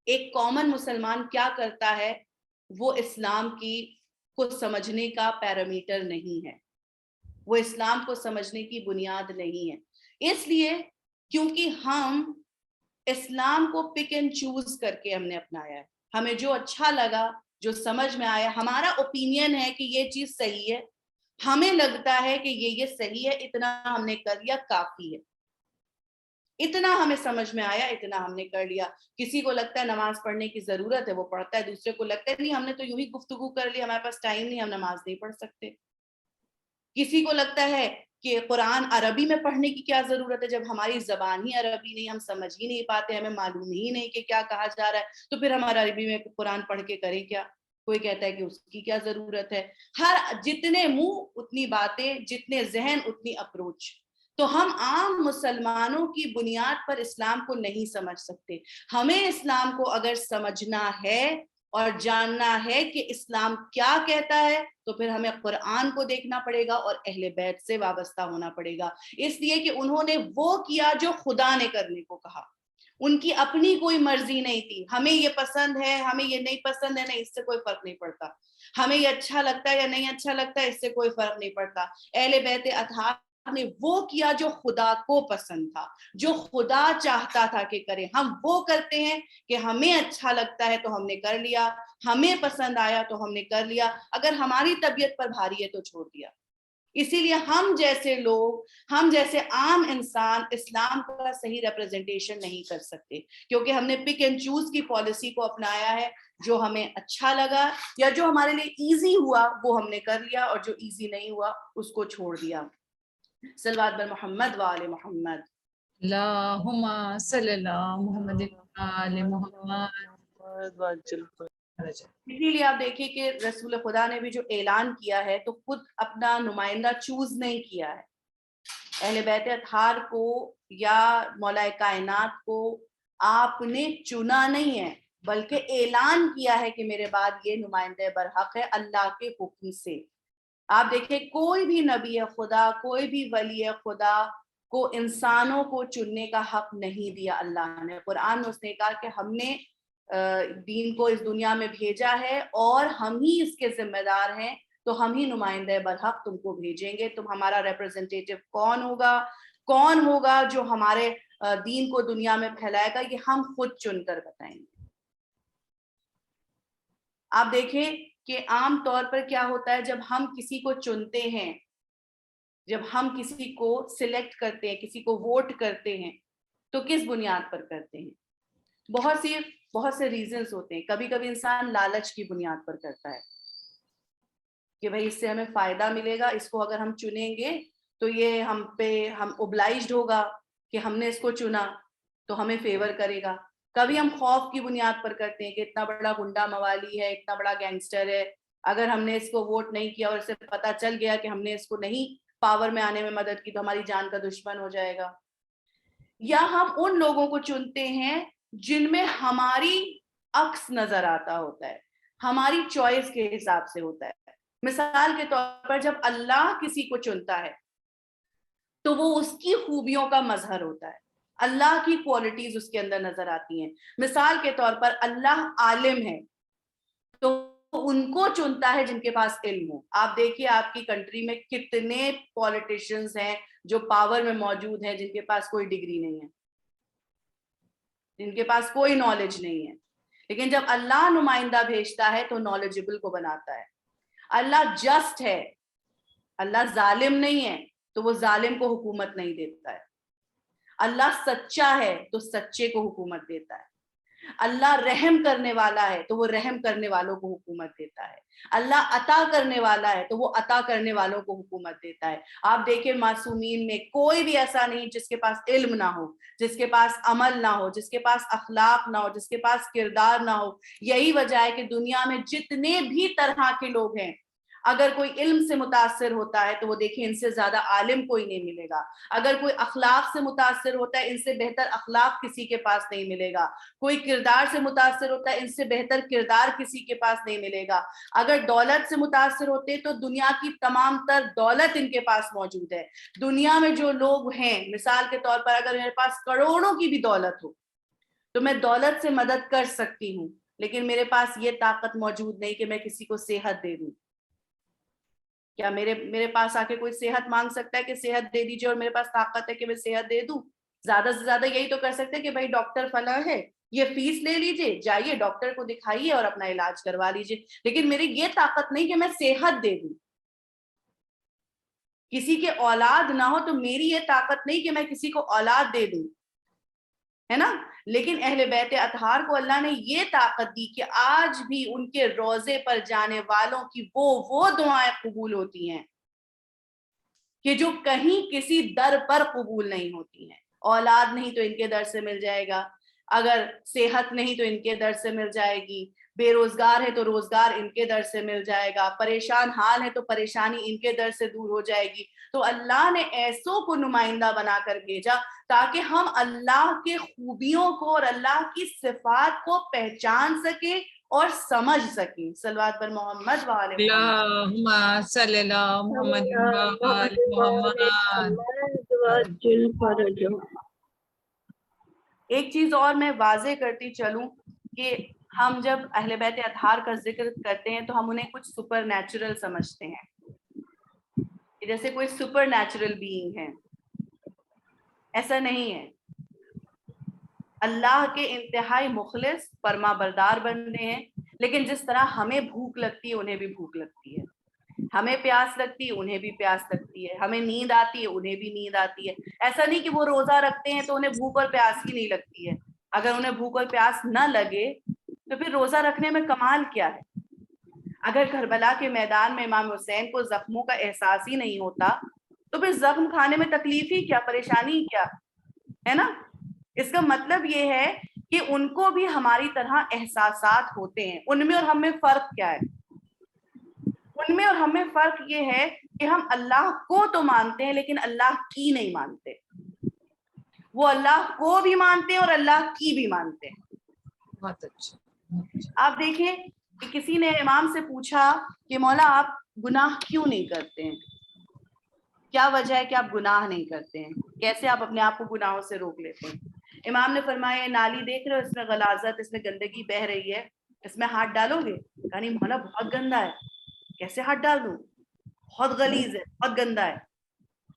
ایک کامن مسلمان کیا کرتا ہے وہ اسلام کو سمجھنے کا پیرامیٹر نہیں ہے, وہ اسلام کو سمجھنے کی بنیاد نہیں ہے. اس لیے کیونکہ ہم اسلام کو پک اینڈ چوز کر کے ہم نے اپنایا ہے. ہمیں جو اچھا لگا, جو سمجھ میں آیا, ہمارا اوپینین ہے کہ یہ چیز صحیح ہے, ہمیں لگتا ہے کہ یہ صحیح ہے, اتنا ہم نے کر لیا, کافی ہے. اتنا ہمیں سمجھ میں آیا, اتنا ہم نے کر لیا. کسی کو لگتا ہے نماز پڑھنے کی ضرورت ہے, وہ پڑھتا ہے. دوسرے کو لگتا ہے نہیں, ہم نے تو یوں ہی گفتگو کر لی, ہمارے پاس ٹائم نہیں, ہم نماز نہیں پڑھ سکتے. کسی کو لگتا ہے کہ قرآن عربی میں پڑھنے کی کیا ضرورت ہے, جب ہماری زبان ہی عربی نہیں, ہم سمجھ ہی نہیں پاتے, ہمیں معلوم ہی نہیں کہ کیا کہا جا رہا ہے, تو پھر ہم عربی میں قرآن پڑھ کے کریں کیا. کوئی کہتا ہے کہ اس کی کیا ضرورت ہے. ہر جتنے منہ اتنی باتیں, جتنے ذہن اتنی اپروچ. تو ہم عام مسلمانوں کی بنیاد پر اسلام کو نہیں سمجھ سکتے. ہمیں اسلام کو اگر سمجھنا ہے اور جاننا ہے کہ اسلام کیا کہتا ہے, تو پھر ہمیں قرآن کو دیکھنا پڑے گا اور اہل بیت سے وابستہ ہونا پڑے گا. اس لیے کہ انہوں نے وہ کیا جو خدا نے کرنے کو کہا. ان کی اپنی کوئی مرضی نہیں تھی. ہمیں یہ پسند ہے, ہمیں یہ نہیں پسند ہے, نہیں, اس سے کوئی فرق نہیں پڑتا. ہمیں یہ اچھا لگتا ہے یا نہیں اچھا لگتا ہے, اس سے کوئی فرق نہیں پڑتا. اہل بیت اطہار نے وہ کیا جو خدا کو پسند تھا, جو خدا چاہتا تھا کہ کریں. ہم وہ کرتے ہیں کہ ہمیں اچھا لگتا ہے تو ہم نے کر لیا, ہمیں پسند آیا تو ہم نے کر لیا, اگر ہماری طبیعت پر بھاری ہے تو چھوڑ دیا. اسی لیے ہم جیسے لوگ, ہم جیسے عام انسان اسلام کا صحیح ریپرزنٹیشن نہیں کر سکتے, کیونکہ ہم نے پک اینڈ چوز کی پالیسی کو اپنایا ہے. جو ہمیں اچھا لگا یا جو ہمارے لیے ایزی ہوا وہ ہم نے کر لیا, اور جو ایزی نہیں ہوا اس کو چھوڑ دیا. صلوات بر محمد و آل محمد. اللہم صلی اللہ محمد آل محمد. اسی لیے آپ دیکھیے کہ رسول خدا نے بھی جو اعلان کیا ہے تو خود اپنا نمائندہ چوز نہیں کیا ہے. اہل بیت اطہار کو یا مولا کائنات کو آپ نے چنا نہیں ہے, بلکہ اعلان کیا ہے کہ میرے بعد یہ نمائندہ برحق ہے اللہ کے حکم سے. آپ دیکھیں کوئی بھی نبی خدا, کوئی بھی ولی خدا کو انسانوں کو چننے کا حق نہیں دیا اللہ نے. قرآن میں اس نے کہا کہ ہم نے دین کو اس دنیا میں بھیجا ہے اور ہم ہی اس کے ذمہ دار ہیں, تو ہم ہی نمائندہ برحق تم کو بھیجیں گے. تم ہمارا ریپرزنٹیٹیو کون ہوگا جو ہمارے دین کو دنیا میں پھیلائے گا, یہ ہم خود چن کر بتائیں گے. آپ دیکھیں کہ عام طور پر کیا ہوتا ہے جب ہم کسی کو چنتے ہیں, جب ہم کسی کو سلیکٹ کرتے ہیں, کسی کو ووٹ کرتے ہیں, تو کس بنیاد پر کرتے ہیں؟ بہت سے ریزنز ہوتے ہیں. کبھی کبھی انسان لالچ کی بنیاد پر کرتا ہے کہ بھائی اس سے ہمیں فائدہ ملے گا, اس کو اگر ہم چنیں گے تو یہ ہم اوبلائزڈ ہوگا کہ ہم نے اس کو چنا تو ہمیں فیور کرے گا. کبھی ہم خوف کی بنیاد پر کرتے ہیں کہ اتنا بڑا گنڈا موالی ہے, اتنا بڑا گینگسٹر ہے, اگر ہم نے اس کو ووٹ نہیں کیا اور اسے پتا چل گیا کہ ہم نے اس کو نہیں پاور میں آنے میں مدد کی تو ہماری جان کا دشمن ہو جائے گا. یا ہم ان لوگوں کو چنتے ہیں جن میں ہماری عکس نظر آتا ہوتا ہے, ہماری چوائس کے حساب سے ہوتا ہے. مثال کے طور پر جب اللہ کسی کو چنتا ہے تو وہ اس کی خوبیوں کا مظہر ہوتا ہے, اللہ کی کوالٹیز اس کے اندر نظر آتی ہیں. مثال کے طور پر اللہ عالم ہے تو ان کو چنتا ہے جن کے پاس علم ہو. آپ دیکھیے آپ کی کنٹری میں کتنے پولیٹیشینز ہیں جو پاور میں موجود ہیں جن کے پاس کوئی ڈگری نہیں ہے, جن کے پاس کوئی نالج نہیں ہے, لیکن جب اللہ نمائندہ بھیجتا ہے تو نالجبل کو بناتا ہے. اللہ جسٹ ہے, اللہ ظالم نہیں ہے تو وہ ظالم کو حکومت نہیں دیتا ہے. اللہ سچا ہے تو سچے کو حکومت دیتا ہے. اللہ رحم کرنے والا ہے تو وہ رحم کرنے والوں کو حکومت دیتا ہے. اللہ عطا کرنے والا ہے تو وہ عطا کرنے والوں کو حکومت دیتا ہے. آپ دیکھیں معصومین میں کوئی بھی ایسا نہیں جس کے پاس علم نہ ہو, جس کے پاس عمل نہ ہو, جس کے پاس اخلاق نہ ہو, جس کے پاس کردار نہ ہو. یہی وجہ ہے کہ دنیا میں جتنے بھی طرح کے لوگ ہیں, اگر کوئی علم سے متاثر ہوتا ہے تو وہ دیکھیں ان سے زیادہ عالم کوئی نہیں ملے گا. اگر کوئی اخلاق سے متاثر ہوتا ہے ان سے بہتر اخلاق کسی کے پاس نہیں ملے گا. کوئی کردار سے متاثر ہوتا ہے ان سے بہتر کردار کسی کے پاس نہیں ملے گا. اگر دولت سے متاثر ہوتے تو دنیا کی تمام تر دولت ان کے پاس موجود ہے. دنیا میں جو لوگ ہیں, مثال کے طور پر اگر میرے پاس کروڑوں کی بھی دولت ہو تو میں دولت سے مدد کر سکتی ہوں, لیکن میرے پاس یہ طاقت موجود نہیں کہ میں کسی کو صحت دے دوں. کیا میرے پاس آ کے کوئی صحت مانگ سکتا ہے کہ صحت دے دیجیے اور میرے پاس طاقت ہے کہ میں صحت دے دوں؟ زیادہ سے زیادہ یہی تو کر سکتے کہ بھائی ڈاکٹر فلاں ہے, یہ فیس لے لیجئے, جائیے ڈاکٹر کو دکھائیے اور اپنا علاج کروا لیجئے. لیکن میری یہ طاقت نہیں کہ میں صحت دے دوں. کسی کے اولاد نہ ہو تو میری یہ طاقت نہیں کہ میں کسی کو اولاد دے دوں, ہے نا. لیکن اہل بیت اطہار کو اللہ نے یہ طاقت دی کہ آج بھی ان کے روزے پر جانے والوں کی وہ دعائیں قبول ہوتی ہیں کہ جو کہیں کسی در پر قبول نہیں ہوتی ہیں. اولاد نہیں تو ان کے در سے مل جائے گا, اگر صحت نہیں تو ان کے در سے مل جائے گی, بے روزگار ہے تو روزگار ان کے در سے مل جائے گا, پریشان حال ہے تو پریشانی ان کے در سے دور ہو جائے گی. تو اللہ نے ایسوں کو نمائندہ بنا کر بھیجا تاکہ ہم اللہ کے خوبیوں کو اور اللہ کی صفات کو پہچان سکیں اور سمجھ سکیں. صلوات پر محمد وآل محمد. اللہم صلی اللہ محمد وآل محمد. ایک چیز اور میں واضح کرتی چلوں کہ ہم جب اہل بیت اطہار کا ذکر کرتے ہیں تو ہم انہیں کچھ سپر نیچرل سمجھتے ہیں, جیسے کوئی سپر نیچرل بینگ ہے. ایسا نہیں ہے. اللہ کے انتہائی مخلص فرما بردار بندے ہیں, لیکن جس طرح ہمیں بھوک لگتی ہے انہیں بھی بھوک لگتی ہے, ہمیں پیاس لگتی ہے انہیں بھی پیاس لگتی ہے, ہمیں نیند آتی ہے انہیں بھی نیند آتی ہے. ایسا نہیں کہ وہ روزہ رکھتے ہیں تو انہیں بھوک اور پیاس ہی نہیں لگتی ہے. اگر انہیں بھوک اور پیاس نہ لگے تو پھر روزہ رکھنے میں کمال کیا ہے؟ اگر کربلا کے میدان میں امام حسین کو زخموں کا احساس ہی نہیں ہوتا تو پھر زخم کھانے میں تکلیف ہی کیا, پریشانی ہی کیا, ہے نا. اس کا مطلب یہ ہے کہ ان کو بھی ہماری طرح احساسات ہوتے ہیں. ان میں اور ہم میں فرق کیا ہے؟ ان میں اور ہم میں فرق یہ ہے کہ ہم اللہ کو تو مانتے ہیں لیکن اللہ کی نہیں مانتے. وہ اللہ کو بھی مانتے ہیں اور اللہ کی بھی مانتے ہیں. بہت اچھا. آپ دیکھیں کہ کسی نے امام سے پوچھا کہ مولا آپ گناہ کیوں نہیں کرتے ہیں, کیا وجہ ہے کہ آپ گناہ نہیں کرتے ہیں, کیسے آپ اپنے آپ کو گناہوں سے روک لیتے ہیں؟ امام نے فرمایا نالی دیکھ رہے ہو, اس میں غلاظت, اس میں گندگی بہ رہی ہے, اس میں ہاتھ ڈالو گے؟ کہا نہیں مولا بہت گندا ہے. کیسے ہاتھ ڈال دوں, بہت غلیظ ہے, بہت گندا ہے.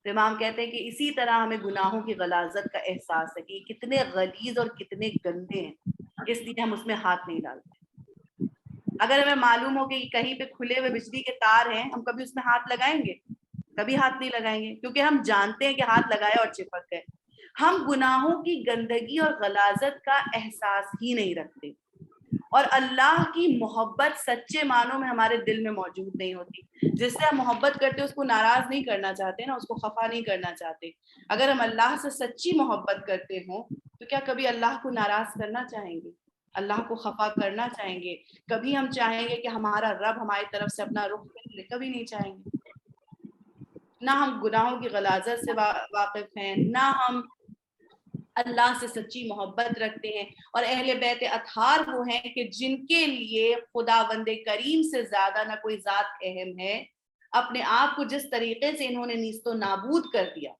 تو امام کہتے ہیں کہ اسی طرح ہمیں گناہوں کی غلاظت کا احساس ہے کہ کتنے غلیظ اور کتنے گندے ہیں, اس لیے ہم اس میں ہاتھ نہیں ڈالتے. اگر ہمیں معلوم ہو کہ کہیں پہ کھلے ہوئے بجلی کے تار ہیں, ہم کبھی اس میں ہاتھ لگائیں گے؟ کبھی ہاتھ نہیں لگائیں گے, کیونکہ ہم جانتے ہیں کہ ہاتھ لگایا اور چپک گئے. ہم گناہوں کی گندگی اور غلاظت کا احساس ہی نہیں رکھتے, اور اللہ کی محبت سچے معنوں میں ہمارے دل میں موجود نہیں ہوتی. جس سے ہم محبت کرتے اس کو ناراض نہیں کرنا چاہتے نا, اس کو خفا نہیں کرنا چاہتے. اگر ہم اللہ سے سچی محبت کرتے ہوں تو کیا کبھی اللہ کو ناراض کرنا چاہیں گے, اللہ کو خفا کرنا چاہیں گے؟ کبھی ہم چاہیں گے کہ ہمارا رب ہماری طرف سے اپنا رخ پھیر لے؟ کبھی نہیں چاہیں گے. نہ ہم گناہوں کی غلاظت سے واقف ہیں, نہ ہم اللہ سے سچی محبت رکھتے ہیں. اور اہل بیت اطہار وہ ہیں کہ جن کے لیے خداوند کریم سے زیادہ نہ کوئی ذات اہم ہے. اپنے آپ کو جس طریقے سے انہوں نے نیست و نابود کر دیا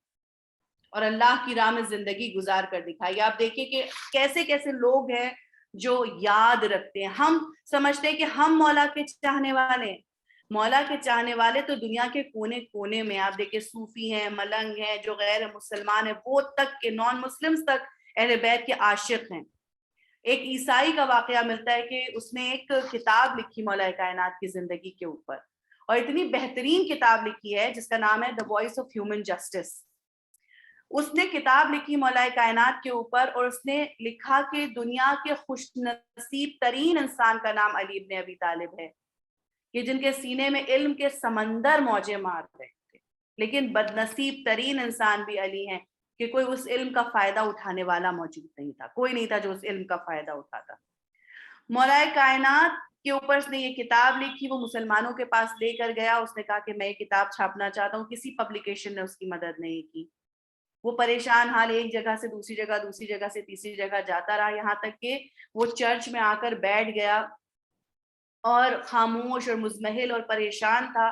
اور اللہ کی راہ میں زندگی گزار کر دکھائی. آپ دیکھیں کہ کیسے کیسے لوگ ہیں جو یاد رکھتے ہیں. ہم سمجھتے ہیں کہ ہم مولا کے چاہنے والے ہیں. مولا کے چاہنے والے تو دنیا کے کونے کونے میں, آپ دیکھیں صوفی ہیں, ملنگ ہیں, جو غیر مسلمان ہیں, وہ تک کہ نان مسلمز تک اہل بیت کے عاشق ہیں. ایک عیسائی کا واقعہ ملتا ہے کہ اس نے ایک کتاب لکھی مولا کائنات کی زندگی کے اوپر, اور اتنی بہترین کتاب لکھی ہے جس کا نام ہے The Voice of Human Justice. اس نے کتاب لکھی مولا کائنات کے اوپر, اور اس نے لکھا کہ دنیا کے خوش نصیب ترین انسان کا نام علی ابن ابی طالب ہے, کہ جن کے سینے میں علم کے سمندر موجیں مار رہے تھے. لیکن بد نصیب ترین انسان بھی علی ہیں کہ کوئی اس علم کا فائدہ اٹھانے والا موجود نہیں تھا, کوئی نہیں تھا جو اس علم کا فائدہ اٹھاتا. مولا کائنات کے اوپر اس نے یہ کتاب لکھی, وہ مسلمانوں کے پاس لے کر گیا, اس نے کہا کہ میں یہ کتاب چھاپنا چاہتا ہوں. کسی پبلیکیشن نے اس کی مدد نہیں کی. وہ پریشان حال ایک جگہ سے دوسری جگہ, دوسری جگہ سے تیسری جگہ جاتا رہا, یہاں تک کہ وہ چرچ میں آ کر بیٹھ گیا اور خاموش اور مزمحل اور پریشان تھا.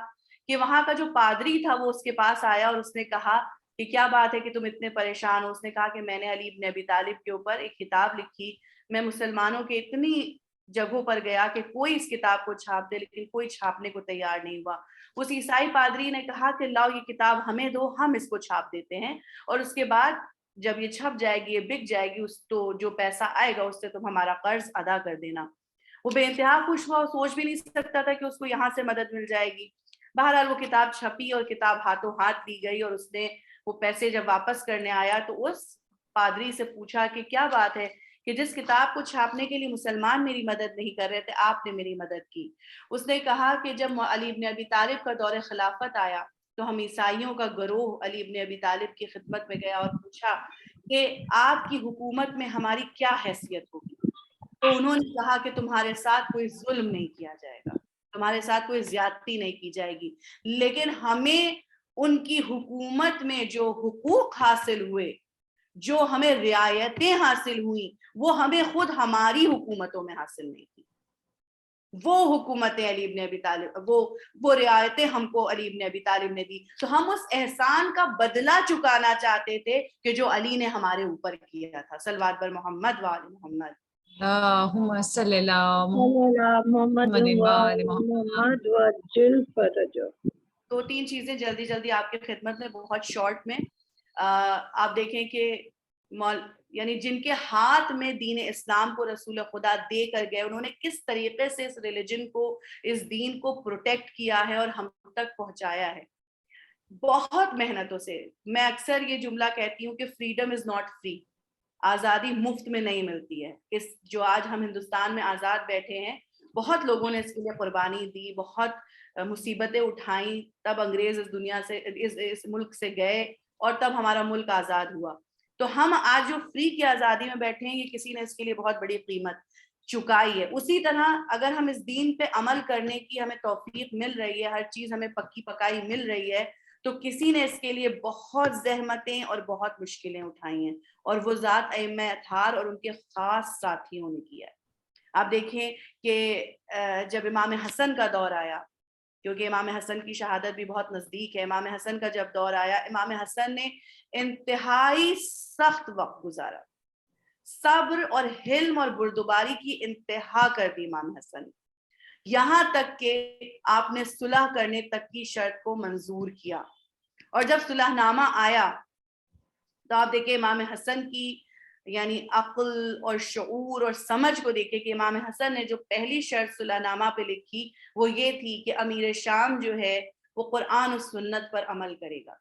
کہ وہاں کا جو پادری تھا وہ اس کے پاس آیا اور اس نے کہا کہ کیا بات ہے کہ تم اتنے پریشان ہو؟ اس نے کہا کہ میں نے علی ابن ابی طالب کے اوپر ایک کتاب لکھی, میں مسلمانوں کے اتنی جگہوں پر گیا کہ کوئی اس کتاب کو چھاپ دے, لیکن کوئی چھاپنے کو تیار نہیں ہوا. اس عیسائی پادری نے کہا کہ لاؤ یہ کتاب ہمیں دو, ہم اس کو چھاپ دیتے ہیں, اور اس کے بعد جب یہ چھپ جائے گی، یہ بک جائے گی، اس تو جو پیسہ آئے گا اس سے تم ہمارا قرض ادا کر دینا۔ وہ بے انتہا خوش ہوا، سوچ بھی نہیں سکتا تھا کہ اس کو یہاں سے مدد مل جائے گی۔ بہرحال وہ کتاب چھپی اور کتاب ہاتھوں ہاتھ دی گئی، اور اس نے وہ پیسے جب واپس کرنے آیا تو اس پادری سے پوچھا کہ کیا بات ہے کہ جس کتاب کو چھاپنے کے لیے مسلمان میری مدد نہیں کر رہے تھے، آپ نے میری مدد کی۔ اس نے کہا کہ جب علی بن ابی طالب کا دور خلافت آیا تو ہم عیسائیوں کا گروہ علی بن ابی طالب کی خدمت میں گیا اور پوچھا کہ آپ کی حکومت میں ہماری کیا حیثیت ہوگی؟ تو انہوں نے کہا کہ تمہارے ساتھ کوئی ظلم نہیں کیا جائے گا، تمہارے ساتھ کوئی زیادتی نہیں کی جائے گی، لیکن ہمیں ان کی حکومت میں جو حقوق حاصل ہوئے، جو ہمیں رعایتیں حاصل ہوئیں، وہ ہمیں خود ہماری حکومتوں میں حاصل نہیں کی۔ وہ حکومتیں علی بن ابی طالب، وہ رعایتیں ہم کو علی بن ابی طالب نے دی، تو ہم اس احسان کا بدلہ چکانا چاہتے تھے کہ جو علی نے ہمارے اوپر کیا تھا۔ صلوات بر محمد وآل محمد۔ اللهم صل على محمد وآل محمد۔ دو تین چیزیں جلدی جلدی آپ کی خدمت میں، بہت شارٹ میں۔ آپ دیکھیں کہ یعنی جن کے ہاتھ میں دین اسلام کو رسول خدا دے کر گئے، انہوں نے کس طریقے سے اس ریلیجن کو، اس دین کو پروٹیکٹ کیا ہے اور ہم تک پہنچایا ہے، بہت محنتوں سے۔ میں اکثر یہ جملہ کہتی ہوں کہ فریڈم از ناٹ فری، آزادی مفت میں نہیں ملتی ہے۔ اس جو آج ہم ہندوستان میں آزاد بیٹھے ہیں، بہت لوگوں نے اس کے لیے قربانی دی، بہت مصیبتیں اٹھائیں، تب انگریز اس دنیا سے، اس ملک سے گئے اور تب ہمارا ملک آزاد ہوا۔ تو ہم آج جو فری کی آزادی میں بیٹھے ہیں، یہ کسی نے اس کے لیے بہت بڑی قیمت چکائی ہے۔ اسی طرح اگر ہم اس دین پہ عمل کرنے کی ہمیں توفیق مل رہی ہے، ہر چیز ہمیں پکی پکائی مل رہی ہے، تو کسی نے اس کے لیے بہت زحمتیں اور بہت مشکلیں اٹھائی ہیں، اور وہ ذات ائمہ اطہار اور ان کے خاص ساتھیوں نے کیا ہے۔ آپ دیکھیں کہ جب امام حسن کا دور آیا، کیونکہ امام حسن کی شہادت بھی بہت نزدیک ہے، امام حسن کا جب دور آیا، امام حسن نے انتہائی سخت وقت گزارا، صبر اور حلم اور بردباری کی انتہا کر دی امام حسن، یہاں تک کہ آپ نے صلح کرنے تک کی شرط کو منظور کیا۔ اور جب صلح نامہ آیا تو آپ دیکھیں امام حسن کی یعنی عقل اور شعور اور سمجھ کو دیکھیں کہ امام حسن نے جو پہلی شرط صلح نامہ پہ لکھی وہ یہ تھی کہ امیر شام جو ہے وہ قرآن و سنت پر عمل کرے گا۔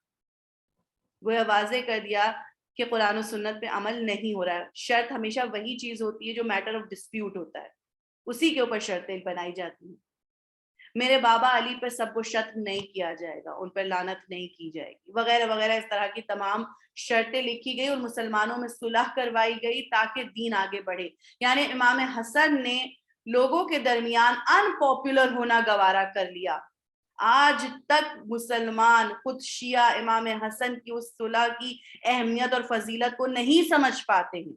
وہ یہ واضح کر دیا کہ قرآن و سنت پہ عمل نہیں ہو رہا ہے۔ شرط ہمیشہ وہی چیز ہوتی ہے جو میٹر آف ڈسپیوٹ ہوتا ہے، اسی کے اوپر شرطیں بنائی جاتی ہیں۔ میرے بابا علی پر سب کو شتم نہیں کیا جائے گا، ان پر لعنت نہیں کی جائے گی، وغیرہ وغیرہ، اس طرح کی تمام شرطیں لکھی گئی اور مسلمانوں میں صلح کروائی گئی تاکہ دین آگے بڑھے۔ یعنی امام حسن نے لوگوں کے درمیان ان پاپولر ہونا گوارا کر لیا۔ آج تک مسلمان خود شیعہ امام حسن کی اس صلح کی اہمیت اور فضیلت کو نہیں سمجھ پاتے ہیں،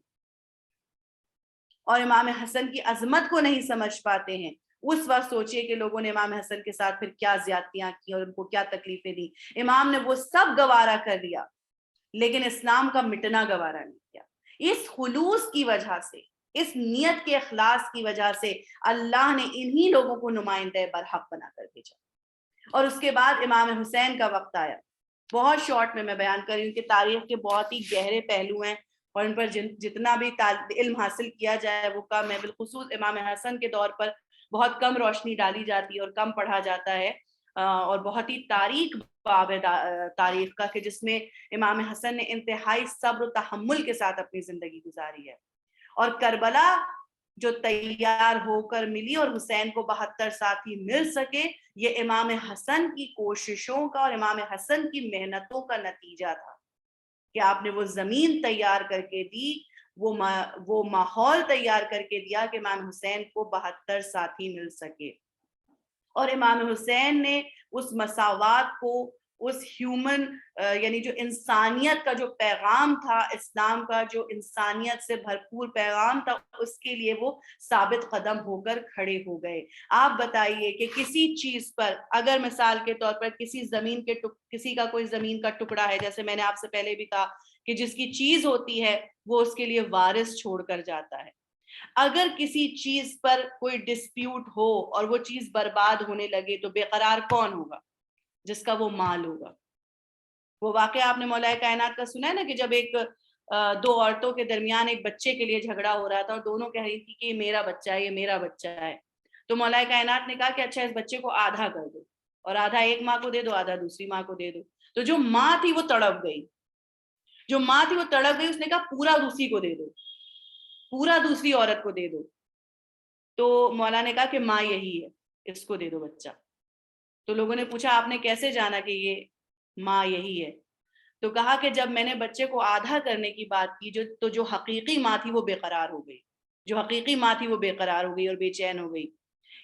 اور امام حسن کی عظمت کو نہیں سمجھ پاتے ہیں۔ اس وقت سوچئے کہ لوگوں نے امام حسن کے ساتھ پھر کیا زیادتیاں کی اور ان کو کیا تکلیفیں دی۔ امام نے وہ سب گوارا کر لیا، لیکن اسلام کا مٹنا گوارا نہیں کیا۔ اس خلوص کی وجہ سے، اس نیت کے اخلاص کی وجہ سے اللہ نے انہی لوگوں کو نمائندہ برحق بنا کر بھیجا۔ اور اس کے بعد امام حسین کا وقت آیا۔ بہت شارٹ میں بیان کر رہی ہوں کہ تاریخ کے بہت ہی گہرے پہلو ہیں، اور ان پر جتنا بھی علم حاصل کیا جائے وہ کم ہے۔ بالخصوص امام حسن کے دور پر بہت کم روشنی ڈالی جاتی ہے اور کم پڑھا جاتا ہے، اور بہت ہی تاریخ باب ہے تاریخ کا کہ جس میں امام حسن نے انتہائی صبر و تحمل کے ساتھ اپنی زندگی گزاری ہے۔ اور کربلا جو تیار ہو کر ملی اور حسین کو 72 ساتھی مل سکے، یہ امام حسن کی کوششوں کا اور امام حسن کی محنتوں کا نتیجہ تھا کہ آپ نے وہ زمین تیار کر کے دی، وہ ماحول تیار کر کے دیا کہ امام حسین کو 72 ساتھی مل سکے۔ اور امام حسین نے اس مساوات کو، اس ہیومن یعنی جو انسانیت کا جو پیغام تھا، اسلام کا جو انسانیت سے بھرپور پیغام تھا، اس کے لیے وہ ثابت قدم ہو کر کھڑے ہو گئے۔ آپ بتائیے کہ کسی چیز پر اگر مثال کے طور پر کسی کا کوئی زمین کا ٹکڑا ہے، جیسے میں نے آپ سے پہلے بھی کہا کہ جس کی چیز ہوتی ہے وہ اس کے لیے وارث چھوڑ کر جاتا ہے۔ اگر کسی چیز پر کوئی ڈسپیوٹ ہو اور وہ چیز برباد ہونے لگے تو بے قرار کون ہوگا؟ جس کا وہ مال ہوگا۔ وہ واقعہ آپ نے مولا کائنات کا سنا ہے نا کہ جب ایک دو عورتوں کے درمیان ایک بچے کے لیے جھگڑا ہو رہا تھا اور دونوں کہہ رہی تھی کہ یہ میرا بچہ ہے، یہ میرا بچہ ہے. تو مولا کائنات نے کہا کہ اچھا اس بچے کو آدھا کر دو اور آدھا ایک ماں کو دے دو، آدھا دوسری ماں کو دے دو. تو جو ماں تھی وہ تڑپ گئی، اس نے کہا پورا دوسری کو دے دو، پورا دوسری عورت کو دے دو. تو مولا نے کہا کہ ماں یہی ہے، اس کو دے دو بچہ. تو لوگوں نے پوچھا آپ نے کیسے جانا کہ یہ ماں یہی ہے؟ تو کہا کہ جب میں نے بچے کو آدھا کرنے کی بات کی تو جو حقیقی ماں تھی وہ بے قرار ہو گئی اور بے چین ہو گئی.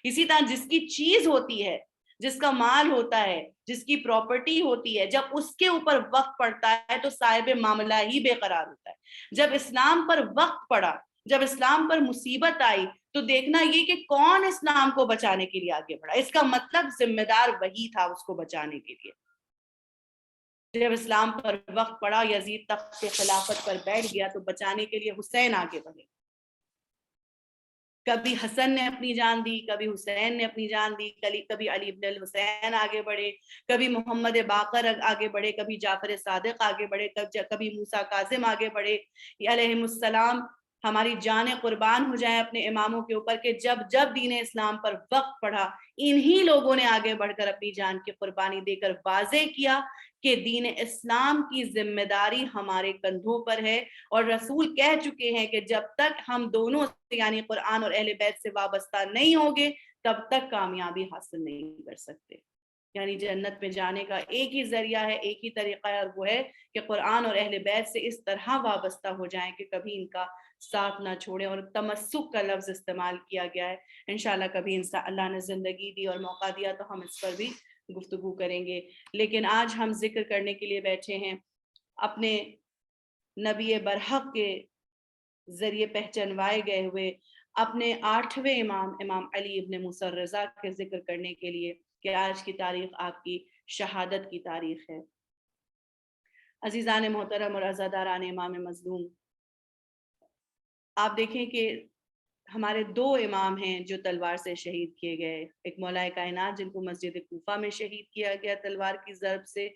اسی طرح جس کی چیز ہوتی ہے، جس کا مال ہوتا ہے، جس کی پراپرٹی ہوتی ہے، جب اس کے اوپر وقت پڑتا ہے تو صاحب معاملہ ہی بے قرار ہوتا ہے. جب اسلام پر وقت پڑا، جب اسلام پر مصیبت آئی تو دیکھنا یہ کہ کون اسلام کو بچانے کے لیے آگے بڑھا. اس کا مطلب ذمہ دار وہی تھا اس کو بچانے کے لیے. جب اسلام پر وقت پڑا، یزید تخت خلافت پر بیٹھ گیا تو بچانے کے لیے حسین آگے بڑھے. کبھی حسن نے اپنی جان دی، کبھی حسین نے اپنی جان دی، کبھی علی بن الحسین آگے بڑھے، کبھی محمد باقر آگے بڑھے، کبھی جعفر صادق آگے بڑھے، کبھی موسیٰ کاظم آگے بڑھے علیہم السلام. ہماری جانیں قربان ہو جائیں اپنے اماموں کے اوپر کہ جب جب دین اسلام پر وقت پڑھا انہی لوگوں نے آگے بڑھ کر اپنی جان کی قربانی دے کر واضح کیا کہ دین اسلام کی ذمہ داری ہمارے کندھوں پر ہے. اور رسول کہہ چکے ہیں کہ جب تک ہم دونوں سے یعنی قرآن اور اہل بیت سے وابستہ نہیں ہوں گے تب تک کامیابی حاصل نہیں کر سکتے. یعنی جنت میں جانے کا ایک ہی ذریعہ ہے، ایک ہی طریقہ ہے، اور وہ ہے کہ قرآن اور اہل بیت سے اس طرح وابستہ ہو جائیں کہ کبھی ان کا ساتھ نہ چھوڑیں. اور تمسک کا لفظ استعمال کیا گیا ہے. انشاءاللہ کبھی اللہ نے زندگی دی اور موقع دیا تو ہم اس پر بھی گفتگو کریں گے. لیکن آج ہم ذکر کرنے کے لیے بیٹھے ہیں اپنے نبی برحق کے ذریعے پہچانوائے گئے ہوئے اپنے 8ویں امام علی ابن موسیٰ الرضا کے ذکر کرنے کے لیے کہ آج کی تاریخ آپ کی شہادت کی تاریخ ہے. عزیزان محترم اور عزاداران امام مظلوم، آپ دیکھیں کہ ہمارے 2 امام ہیں جو تلوار سے شہید کیے گئے. ایک مولا کائنات جن کو مسجد کوفہ میں شہید کیا گیا تلوار کی ضرب سے،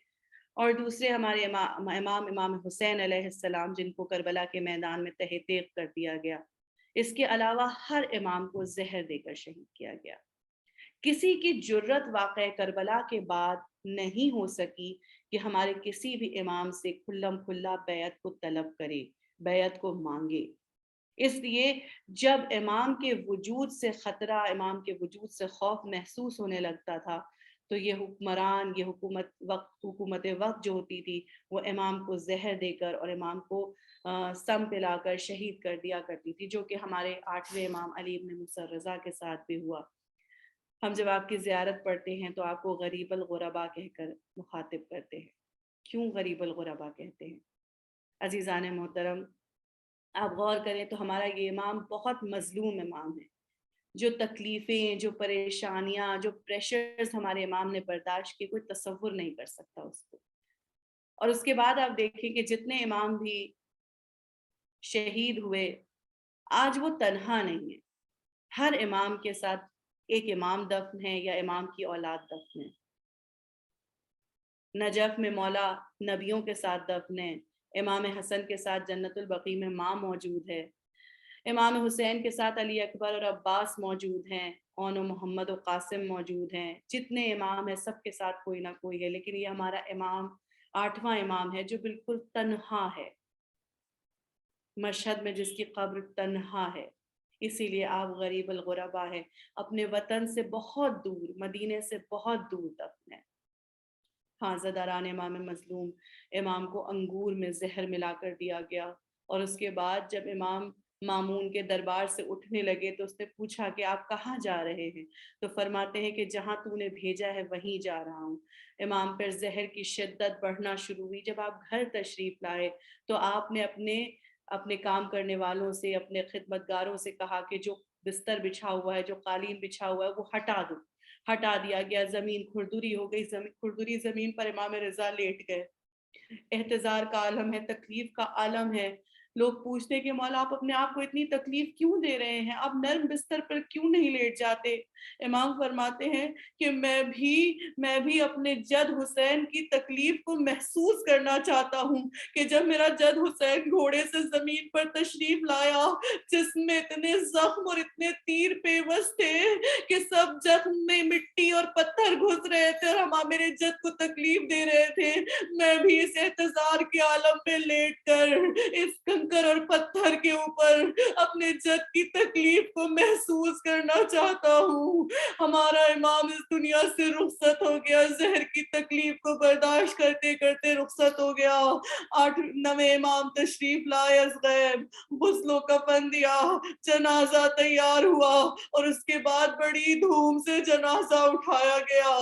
اور دوسرے ہمارے امام حسین علیہ السلام جن کو کربلا کے میدان میں تہہ تیغ کر دیا گیا. اس کے علاوہ ہر امام کو زہر دے کر شہید کیا گیا. کسی کی جرت واقع کربلا کے بعد نہیں ہو سکی کہ ہمارے کسی بھی امام سے کھلم کھلا بیعت کو طلب کرے، بیعت کو مانگے. اس لیے جب امام کے وجود سے خطرہ، امام کے وجود سے خوف محسوس ہونے لگتا تھا تو یہ حکمران، یہ حکومت وقت جو ہوتی تھی وہ امام کو زہر دے کر اور امام کو سم پلا کر شہید کر دیا کرتی تھی، جو کہ ہمارے 8ویں امام علی ابن موسیٰ الرضا کے ساتھ بھی ہوا. ہم جب آپ کی زیارت پڑھتے ہیں تو آپ کو غریب الغربا کہہ کر مخاطب کرتے ہیں. کیوں غریب الغربا کہتے ہیں؟ عزیزان محترم، آپ غور کریں تو ہمارا یہ امام بہت مظلوم امام ہے. جو تکلیفیں، جو پریشانیاں، جو پریشرز ہمارے امام نے برداشت کی کوئی تصور نہیں کر سکتا اس کو. اور اس کے بعد آپ دیکھیں کہ جتنے امام بھی شہید ہوئے آج وہ تنہا نہیں ہے. ہر امام کے ساتھ ایک امام دفن ہے یا امام کی اولاد دفن ہے. نجف میں مولا نبیوں کے ساتھ دفن ہے. امام حسن کے ساتھ جنت البقیع میں ماں موجود ہے. امام حسین کے ساتھ علی اکبر اور عباس موجود ہیں. اون و محمد و قاسم موجود ہیں. جتنے امام ہیں سب کے ساتھ کوئی نہ کوئی ہے. لیکن یہ ہمارا امام 8واں امام ہے جو بالکل تنہا ہے. مشہد میں جس کی قبر تنہا ہے. اسی لیے آپ غریب الغربا ہے، اپنے وطن سے بہت دور، مدینے سے بہت دور دفن ہے. ہاں، زداران امام مظلوم، امام کو انگور میں زہر ملا کر دیا گیا. اور اس کے بعد جب امام مامون کے دربار سے اٹھنے لگے تو اس نے پوچھا کہ آپ کہاں جا رہے ہیں؟ تو فرماتے ہیں کہ جہاں تو نے بھیجا ہے وہیں جا رہا ہوں. امام پر زہر کی شدت بڑھنا شروع ہوئی. جب آپ گھر تشریف لائے تو آپ نے اپنے کام کرنے والوں سے، اپنے خدمتگاروں سے کہا کہ جو بستر بچھا ہوا ہے، جو قالین بچھا ہوا ہے وہ ہٹا دو. ہٹا دیا گیا. زمین کھردری ہو گئی. کھردری زمین پر امام رضا لیٹ گئے. احتضار کا عالم ہے، تکلیف کا عالم ہے. لوگ پوچھتے ہیں کہ مولا آپ اپنے آپ کو اتنی تکلیف کیوں دے رہے ہیں، آپ نرم بستر پر کیوں نہیں لیٹ جاتے؟ امام فرماتے ہیں کہ میں بھی اپنے جد حسین کی تکلیف کو محسوس کرنا چاہتا ہوں کہ جب میرا جد حسین گھوڑے سے زمین پر تشریف لایا، جسم میں اتنے زخم اور اتنے تیر پیوست تھے کہ سب زخم میں مٹی اور پتھر گھس رہے تھے اور ہم میرے جد کو تکلیف دے رہے تھے، میں بھی اس احتضار کے عالم میں لیٹ کر اس کنکر اور پتھر کے اوپر اپنے جد کی تکلیف کو محسوس کرنا چاہتا ہوں۔ ہمارا امام اس دنیا سے رخصت ہو گیا، زہر کی تکلیف کو برداشت کرتے کرتے رخصت ہو گیا۔ 9ویں امام تشریف لائے از غیب، غسل و کفن دیا، جنازہ تیار ہوا اور اس کے بعد بڑی دھوم سے جنازہ اٹھایا گیا۔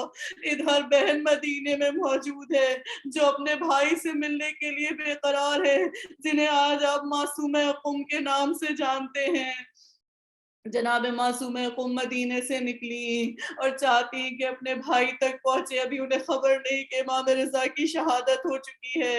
ادھر بہن مدینے میں موجود ہے جو اپنے بھائی سے ملنے کے لیے بے قرار ہے، جنہیں آج آپ معصومہ قم کے نام سے جانتے ہیں۔ جناب معصومہ قم مدینے سے نکلی اور چاہتی کہ اپنے بھائی تک پہنچے، ابھی انہیں خبر نہیں کہ امام رضا کی شہادت ہو چکی ہے،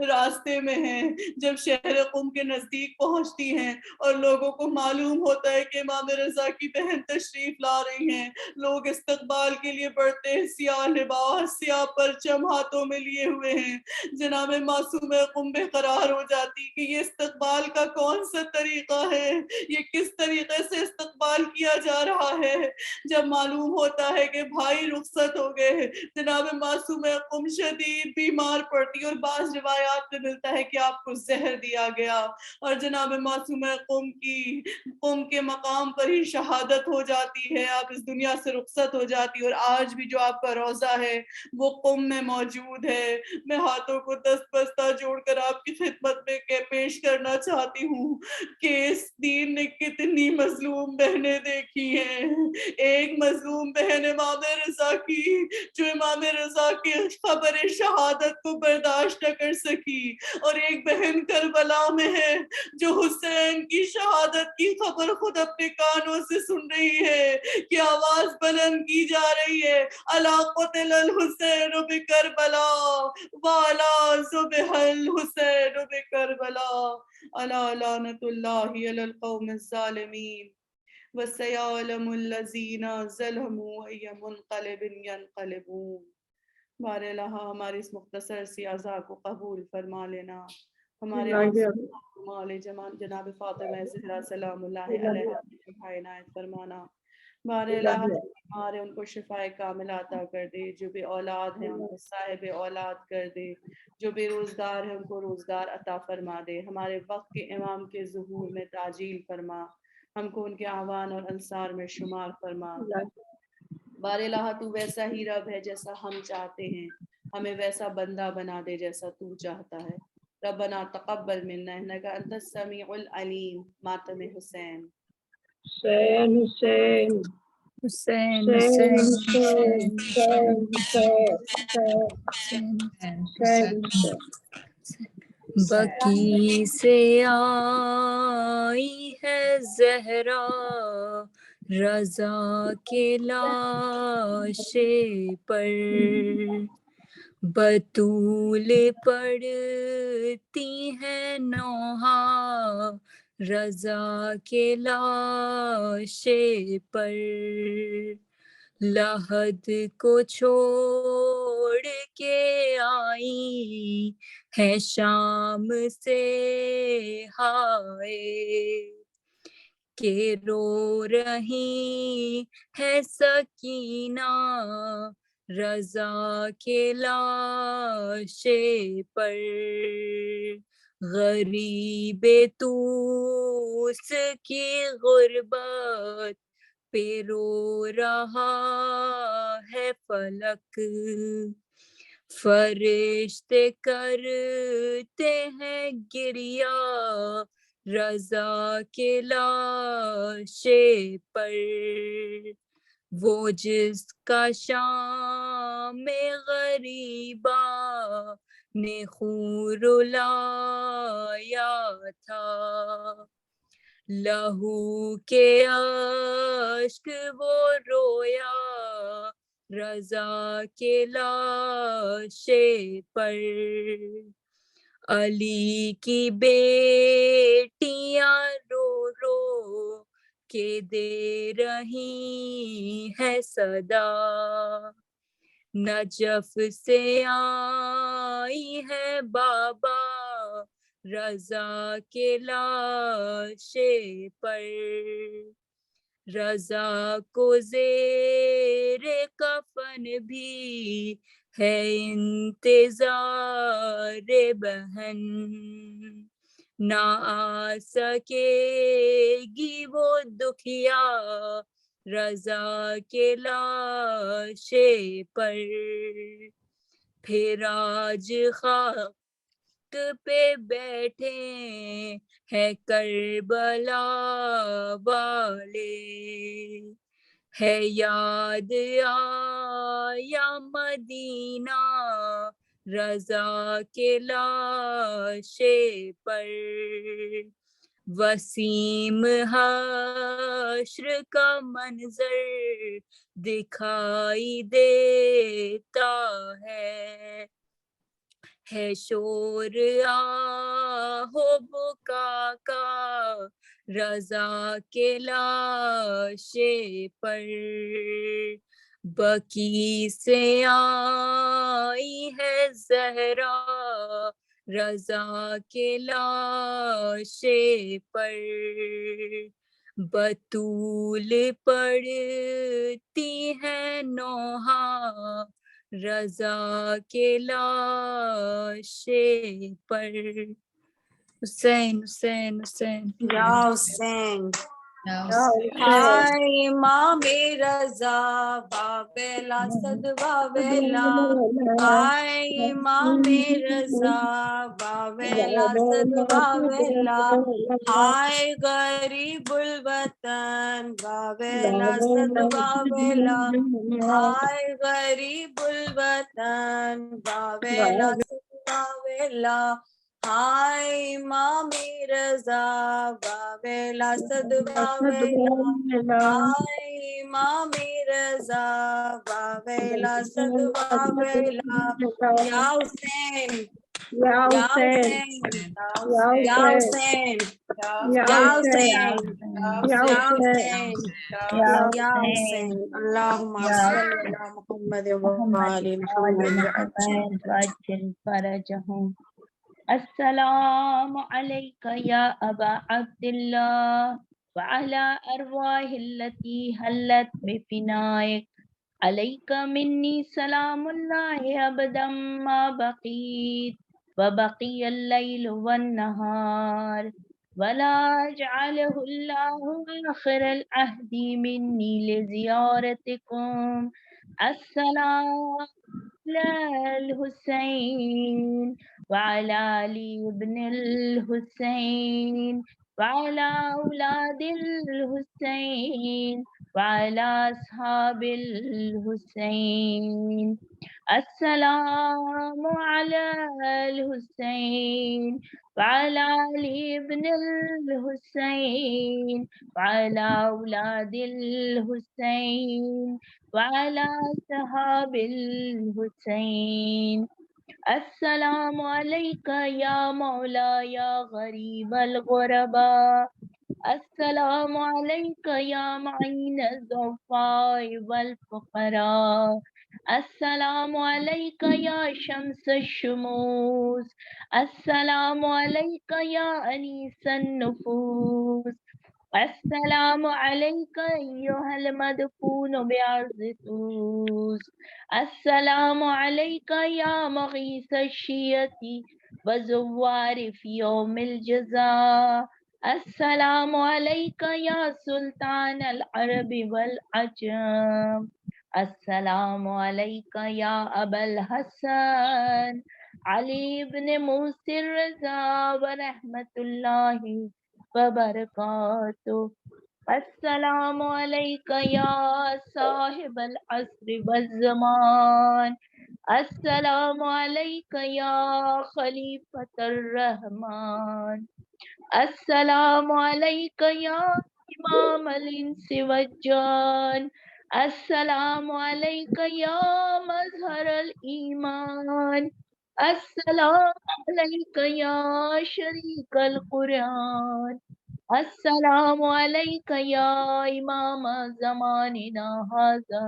راستے میں ہیں۔ جب شہر قم کے نزدیک پہنچتی ہیں اور لوگوں کو معلوم ہوتا ہے کہ امام رضا کی بہن تشریف لا رہی ہیں، لوگ استقبال کے لیے بڑھتے ہیں، سیاہ لباس، سیاہ پرچم ہاتھوں میں لیے ہوئے ہیں۔ جناب معصومہ قم بے قرار ہو جاتی کہ یہ استقبال کا کون سا طریقہ ہے، یہ کس طریقے سے استقبال کیا جا رہا ہے۔ جب معلوم ہوتا ہے کہ بھائی رخصت ہو گئے، جناب معصومہ قم شدید بیمار پڑتی اور بعض روایات میں ملتا ہے کہ آپ کو زہر دیا گیا اور جناب معصومہ قم کے مقام پر ہی شہادت ہو جاتی ہے، آپ اس دنیا سے رخصت ہو جاتی۔ اور آج بھی جو آپ کا روضہ ہے وہ قم میں موجود ہے۔ میں ہاتھوں کو دست بستہ جوڑ کر آپ کی خدمت میں پیش کرنا چاہتی ہوں کہ اس دین نے کتنی مظلوم بہنیں دیکھی ہیں۔ ایک مظلوم بہن امام رضا کی جو امام رضا کی خبر شہادت کو برداشت نہ کر سکی، اور ایک بہن کربلا میں ہے جو حسین کی شہادت کی خبر خود اپنے کانوں سے سن رہی ہے کہ آواز بلند کی جا رہی ہے، الا قتل الحسین بکربلا والا ذبح الحسین بکربلا، الا لعنت اللہ علی القوم الظالمین وسيعلم الذین ظلموا ای منقلب ینقلبون۔ بار الہ ہماری اس مختصر سی عزا کو قبول فرما لینا، ہمارے مال جناب فاطمہ زہرا سلام اللہ علیہا کی عنایت فرمانا۔ بار الہ ہمارے ان کو شفائے کامل عطا کر دے، جو بے اولاد ہیں ان کو صاحب اولاد کر دے، جو بے روزگار ہیں ان کو روزگار عطا فرما دے، ہمارے وقت کے امام کے ظہور میں تعجیل فرما، ہم کو ان کے اعوان اور انصار میں شمار فرما۔ بار الہ تو ویسا ہی رب ہے جیسا ہم چاہتے ہیں، ہمیں ویسا بندہ بنا دے جیسا تو چاہتا ہے۔ ربنا تقبل منا انک انت السمیع العلیم۔ ماتم حسین۔ حسین حسین حسین حسین حسین حسین حسین حسین حسین بقی سے آئی ہے زہرا رضا کے لاشے پر، بطول پڑھتی ہیں نوحہ رضا کے لاشے پر، لحد کو چھوڑ کے آئی ہے شام سے ہائے، کہ رو رہی ہے سکینہ رضا کے لاشے پر، غریب توس کی غربت پہ رو رہا ہے فلک، فرشتے کرتے ہیں گریا رضا کے لاشے پر، وہ جس کا شام غریبا نے خون رلایا تھا، لہو کے اشک وہ رویا رضا کے لاشے پر، علی کی بیٹیاں رو رو کے دے رہی ہے صدا، نجف سے آئی ہے بابا رضا کے لاشے پر، رضا کو زیر کفن بھی ہے انتظار بہن، نہ آ سکے گی وہ دکھیا رضا کے لاشے پر، پھر آج خاک پہ بیٹھے ہے کربلا والے، ہے یاد آیا مدینہ رضا کے لاشے پر، وسیم حشر کا منظر دکھائی دیتا ہے شور آہو بکا کا رضا کے لاشے پر، بکی سے آئی ہے زہرا رضا کے لاشے پر، بطول پڑھتی ہے نوحہ رضا کے لاشے پر۔ حسین حسین حسین یا حسین، حسین ہائے امام رضا باویلا صد باویلا، ہائے امام رضا باویلا صد باویلا، ہائے غریب الوطن باویلا صد باویلا، ہائے غریب الوطن باویلا صد باویلا، ہائے امام رضا باویلا صد باویلا، ہائے امام رضا باویلا صد باویلا، یا حسین یا حسین یا حسین یا حسین یا حسین یا حسین، اللہم صلی علی محمد و آل محمد وعجل وعجل فرجهم. السلام عليك يا أبا عبد الله وعلى أرواح التي هلت بفنائك، عليك مني سلام الله أبدا ما بقيت وبقي الليل والنهار، ولا يجعله الله آخر العهد مني لزيارتكم. السلام على الحسين وعلى علي بن الحسين وعلى أولاد الحسين وعلى أصحاب الحسين. السلام على الحسين وعلى علي بن الحسين وعلى أولاد الحسين وعلى أصحاب الحسين. السلام عليك يا مولاي يا غريب الغرباء، السلام عليك يا معين الضعفاء والفقراء، السلام عليك يا شمس الشموس، السلام عليك يا أنيس النفوس، السلام عليك أيها المدفون بعرض طوس، السلام عليك يا مغيث الشية وزوار في يوم الجزاء، السلام عليك يا سلطان العرب والعجم، السلام عليك يا أبا الحسن علي بن موسى الرضا ورحمة الله وبركاته. السلام عليك يا صاحب العصر والزمان، السلام عليك يا خليفة الرحمن، السلام عليك يا إمام الإنس والجان، السلام عليك يا مظهر الإيمان، السلام علیکہ یا شریک القرآن، السلام علیکہ یا امام زماننا ھذا،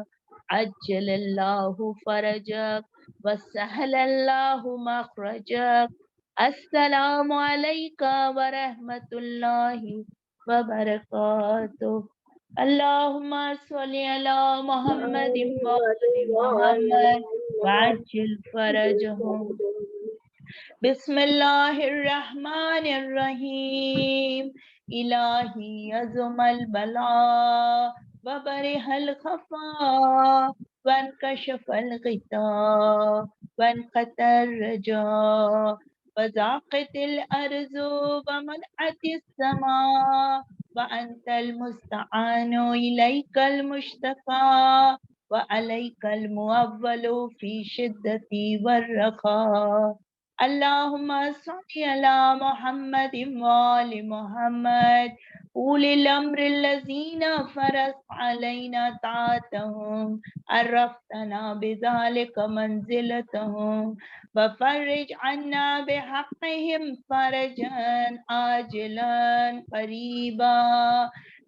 عجل اللہ فرجک وسہل اللہ مخرجک، السلام علیکہ ورحمۃ اللہ وبرکاتہ۔ اللہم صلی علی محمد وآل محمد وعجل فرجهم۔ بسم اللہ الرحمن الرحیم، الہی عظم البلاء وبرح الخفا وانکشف الغطاء وانقطع الرجاء وضاقت الارض ومنعت السماء وانت المستعان الیک المشتقى وعلیک المؤول فی شدتی والرخاء۔ اللہم صلی علی محمد وآل محمد اولی الامر الذین فرض علینا طاعتهم، عرفتنا بذلک منزلتهم وفرج عنا بحقهم فرجا عاجلا قریبا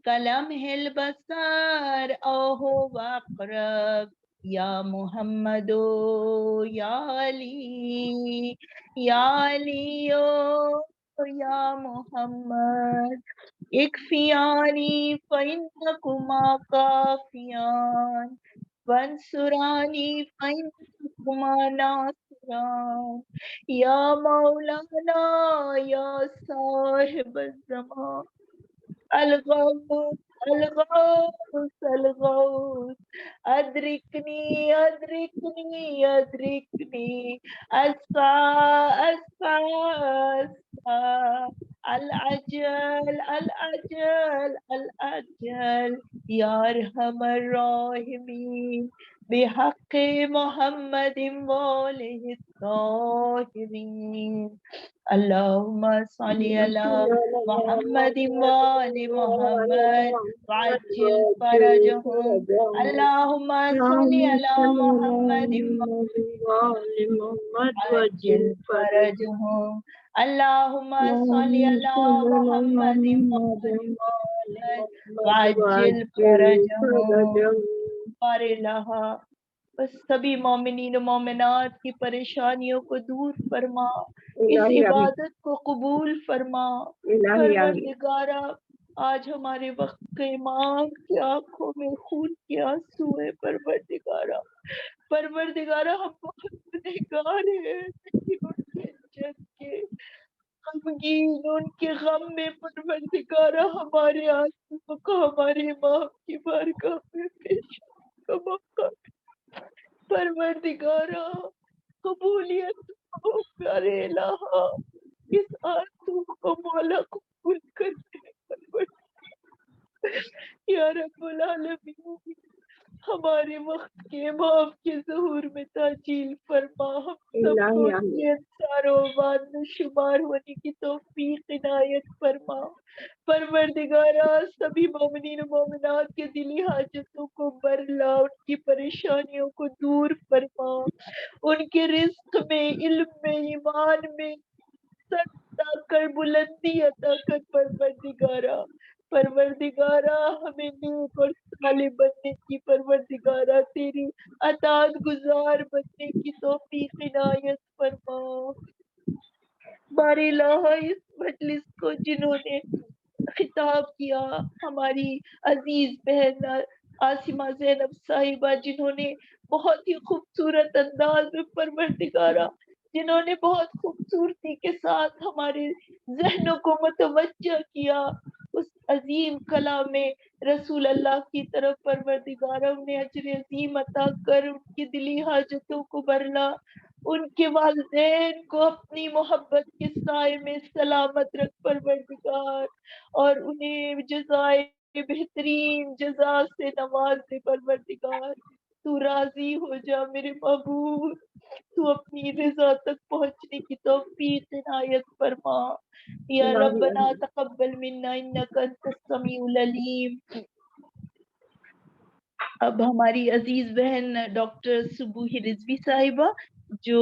کلمح البصر او هو اقرب، یا محمد یا علی یا علی یا محمد، اکفیانی فإنکما کافیان وانصرانی فإنکما ناصران، یا مولانا یا صاحب الزمان، الغوث الغوث الغوث، ادرکنی ادرکنی ادرکنی، اسفا اسفا اسفا، العجل العجل العجل، یا ارحم الراحمین، بحق محمد وآلہ الطاہرین۔ اللہم صلی علی محمد وآل محمد وعجل فرجهم، اللہم صلی علی محمد وآل محمد وعجل فرجهم، اللہم صلی علی محمد وآل محمد وعجل فرجهم۔ بار الہا، بس سبھی مومنین و مومنات کی پریشانیوں کو دور فرما، اس عبادت کو قبول فرما۔ پروردگارا، آج ہمارے وقت کے امام کی آنکھوں میں خون کے آنسو ہے۔ پروردگارا، پروردگارا ہم بہت گنہگار ہیں، لیکن ان کے جد کے غمگین، ان کے غم میں پروردگارا ہمارے آنسو کو ہمارے امام کی بارگاہ میں پیش کا موقع، پروردگارا قبولیت ہو۔ پیارے الہا، اس آنسو کو مولا قبول کرتے ہیں۔ یا رب العالمین، ہمارے وقت کے امام کے ظہور میں تاجیل فرما، ہم سب کو ان کے انصار و عباد میں شمار ہونے کی توفیق عنایت فرما۔ پروردگارا، سبھی مومنین و مومنات کے دلی حاجتوں کو برلا، ان کی پریشانیوں کو دور فرما، ان کے رزق میں، علم میں، ایمان میں سر اٹھا کر بلندی عطا کر۔ پروردگارا، پروردگارا ہمیں نیک اور صالح بننے کی، پروردگارا تیری اطاعت گزار بننے کی توفیق عنایت فرما۔ بارے الہا، اس مجلس کو جنہوں نے خطاب کیا، ہماری عزیز بہن عاصمہ زینب صاحبہ، جنہوں نے بہت ہی خوبصورت انداز میں، پروردگارا جنہوں نے بہت خوبصورتی کے ساتھ ہمارے ذہنوں کو متوجہ کیا اس عظیم کلام میں رسول اللہ کی طرف، پروردگارا انہیں اجر عظیم عطا کر، ان کی دلی حاجتوں کو برلا، ان کے والدین کو اپنی محبت کے سائے میں سلامت رکھ پروردگار، اور انہیں جزائے بہترین جزا سے نواز دے۔ پروردگار تو راضی ہو جا میرے محبوب، تو اپنی رضا تک پہنچنے کی توفیق عنایت فرما۔ یا ربنا تقبل منا انک انت السمیع العلیم۔ اب ہماری عزیز بہن ڈاکٹر سبوح رضوی صاحبہ جو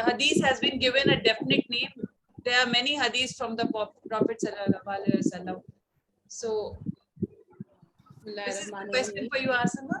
hadith has been given a definite name? There are many hadiths from the Prophet sallallahu alaihi wasallam. So this is a question for you, Asma.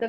the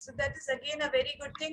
So that is again a very good thing.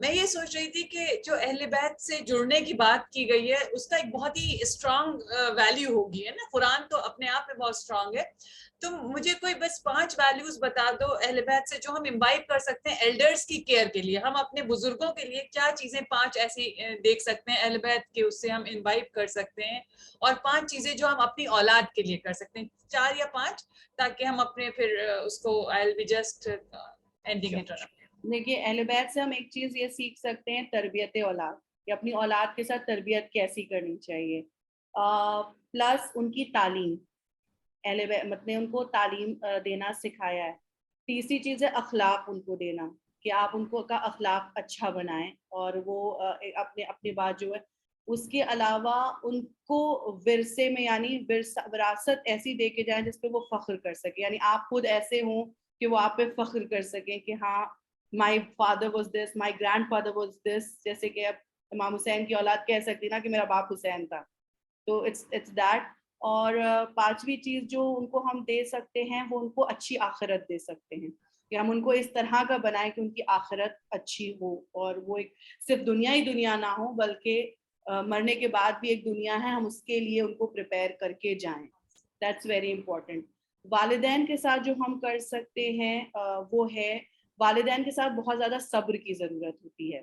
میں یہ سوچ رہی تھی کہ جو اہل بیت سے جڑنے کی بات کی گئی ہے اس کا ایک بہت ہی اسٹرانگ ویلیو ہوگی ہے نا. قرآن تو اپنے آپ میں بہت اسٹرانگ ہے. تو مجھے کوئی بس 5 ویلیوز بتا دو اہل بیت سے جو ہم امبائب کر سکتے ہیں ایلڈرز کی کیئر کے لیے. ہم اپنے بزرگوں کے لیے کیا چیزیں 5 ایسی دیکھ سکتے ہیں اہل بیت کے, اس سے ہم امبائب کر سکتے ہیں, اور 5 چیزیں جو ہم اپنی اولاد کے لیے کر سکتے ہیں, 4 یا 5, تاکہ ہم اپنے پھر اس کو I will be just ending it. دیکھیے اہل بیت سے ہم ایک چیز یہ سیکھ سکتے ہیں, تربیت اولاد, کہ اپنی اولاد کے ساتھ تربیت کیسی کرنی چاہیے. پلس ان کی تعلیم, اہل بیت مطلب ان کو تعلیم دینا سکھایا ہے. تیسری چیز ہے اخلاق ان کو دینا, کہ آپ ان کو کا اخلاق اچھا بنائیں, اور وہ اپنی بات جو ہے. اس کے علاوہ ان کو ورثے میں یعنی وراثت ایسی دے کے جائیں جس پہ وہ فخر کر سکے, یعنی آپ خود ایسے ہوں کہ وہ آپ پہ فخر کر سکیں کہ ہاں my father was this, my grandfather was this, جیسے کہ اب امام حسین کی اولاد کہہ سکتی نا کہ میرا باپ حسین تھا. تو it's that. اور 5ویں چیز جو ان کو ہم دے سکتے ہیں وہ ان کو اچھی آخرت دے سکتے ہیں, کہ ہم ان کو اس طرح کا بنائیں کہ ان کی آخرت اچھی ہو, اور وہ ایک صرف دنیا ہی دنیا نہ ہو بلکہ مرنے کے بعد بھی ایک دنیا ہے, ہم اس کے لیے ان کو پریپیئر کر کے جائیں. That's very important. والدین کے ساتھ جو ہم کر سکتے ہیں وہ ہے, والدین کے ساتھ بہت زیادہ صبر کی ضرورت ہوتی ہے,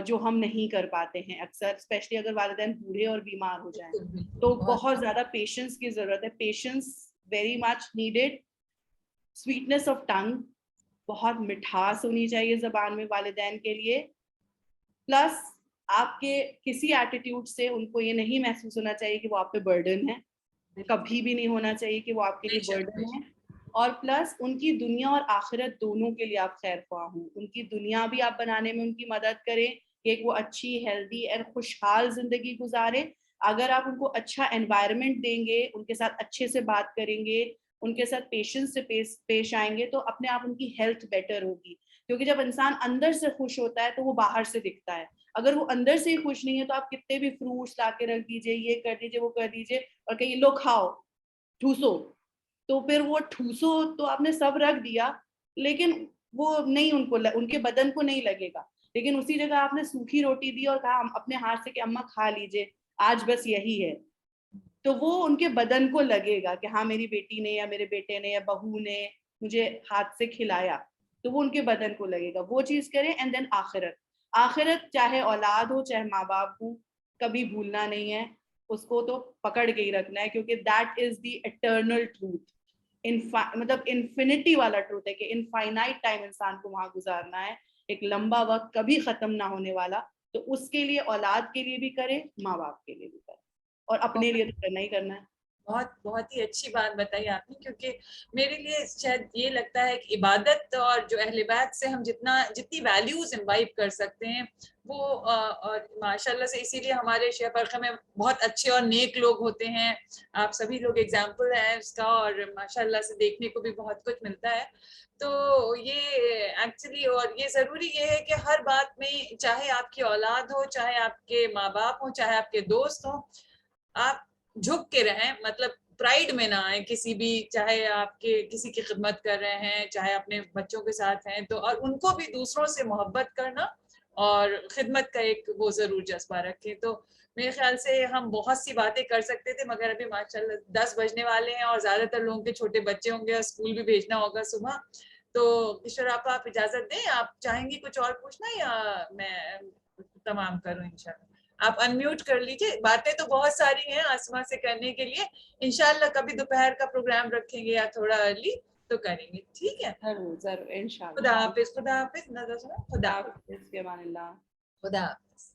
جو ہم نہیں کر پاتے ہیں اکثر, اسپیشلی اگر والدین بوڑھے اور بیمار ہو جائیں تو بہت زیادہ پیشنس کی ضرورت ہے. Patience very much needed. Sweetness of tongue, بہت مٹھاس ہونی چاہیے زبان میں والدین کے لیے. پلس آپ کے کسی ایٹیٹیوڈ سے ان کو یہ نہیں محسوس ہونا چاہیے کہ وہ آپ پہ برڈن ہے, کبھی بھی نہیں ہونا چاہیے کہ وہ آپ کے لیے برڈن ہے. اور پلس ان کی دنیا اور آخرت دونوں کے لیے آپ خیر خواہ ہوں. ان کی دنیا بھی آپ بنانے میں ان کی مدد کریں کہ ایک وہ اچھی ہیلدی اور خوشحال زندگی گزارے. اگر آپ ان کو اچھا انوائرمنٹ دیں گے, ان کے ساتھ اچھے سے بات کریں گے, ان کے ساتھ پیشنس سے پیش آئیں گے, تو اپنے آپ ان کی ہیلتھ بیٹر ہوگی. کیونکہ جب انسان اندر سے خوش ہوتا ہے تو وہ باہر سے دکھتا ہے. اگر وہ اندر سے ہی خوش نہیں ہے تو آپ کتنے بھی فروٹس لا کے رکھ دیجیے, یہ کر دیجیے, وہ کر دیجیے, اور کہیں لو کھاؤ ٹھوسو, تو پھر وہ ٹھوسو تو آپ نے سب رکھ دیا لیکن وہ نہیں ان کے بدن کو نہیں لگے گا. لیکن اسی جگہ آپ نے سوکھی روٹی دی اور کہا اپنے ہاتھ سے کہ اماں کھا لیجیے, آج بس یہی ہے, تو وہ ان کے بدن کو لگے گا کہ ہاں میری بیٹی نے یا میرے بیٹے نے یا بہو نے مجھے ہاتھ سے کھلایا, تو وہ ان کے بدن کو لگے گا. وہ چیز کریں. اینڈ دین آخرت چاہے اولاد ہو چاہے ماں باپ ہوں, کبھی بھولنا نہیں ہے, اس کو تو پکڑ کے ہی رکھنا ہے, کیونکہ that is the eternal truth. مطلب انفینٹی والا ٹروتھ ہے کہ انفائنائٹ ٹائم انسان کو وہاں گزارنا ہے, ایک لمبا وقت کبھی ختم نہ ہونے والا. تو اس کے لیے اولاد کے لیے بھی کرے, ماں باپ کے لیے بھی کرے, اور اپنے لیے تو کرنا ہی کرنا ہے. بہت ہی اچھی بات بتائی آپ نے, کیونکہ میرے لیے شاید یہ لگتا ہے کہ عبادت اور جو اہل بیت سے ہم جتنی ویلیوز امبائب کر سکتے ہیں وہ, اور ماشاءاللہ سے اسی لیے ہمارے شیخ برقہ میں بہت اچھے اور نیک لوگ ہوتے ہیں. آپ سبھی لوگ ایگزامپل ہیں اس کا, اور ماشاءاللہ سے دیکھنے کو بھی بہت کچھ ملتا ہے. تو یہ ایکچولی, اور یہ ضروری یہ ہے کہ ہر بات میں, چاہے آپ کی اولاد ہو, چاہے آپ کے ماں باپ ہوں, چاہے آپ کے دوست ہوں, آپ جھک کے رہیں, مطلب پرائڈ میں نہ آئیں کسی بھی, چاہے آپ کے کسی کی خدمت کر رہے ہیں, چاہے اپنے بچوں کے ساتھ ہیں تو, اور ان کو بھی دوسروں سے محبت کرنا اور خدمت کا ایک وہ ضرور جذبہ رکھیں. تو میرے خیال سے ہم بہت سی باتیں کر سکتے تھے, مگر ابھی ماشاءاللہ 10 بجنے والے ہیں اور زیادہ تر لوگوں کے چھوٹے بچے ہوں گے اور اسکول بھی بھیجنا ہوگا صبح. تو کشور آپ اجازت دیں, آپ چاہیں گی کچھ اور پوچھنا یا میں تمام کروں؟ انشاءاللہ آپ انمیوٹ کر لیجیے. باتیں تو بہت ساری ہیں آسما سے کرنے کے لیے, انشاءاللہ کبھی دوپہر کا پروگرام رکھیں گے یا تھوڑا ارلی تو کریں گے, ٹھیک ہے؟ ضرور انشاءاللہ. خدا حافظ. خدا حافظ. خدا حافظ. فی امان اللہ. خدا حافظ.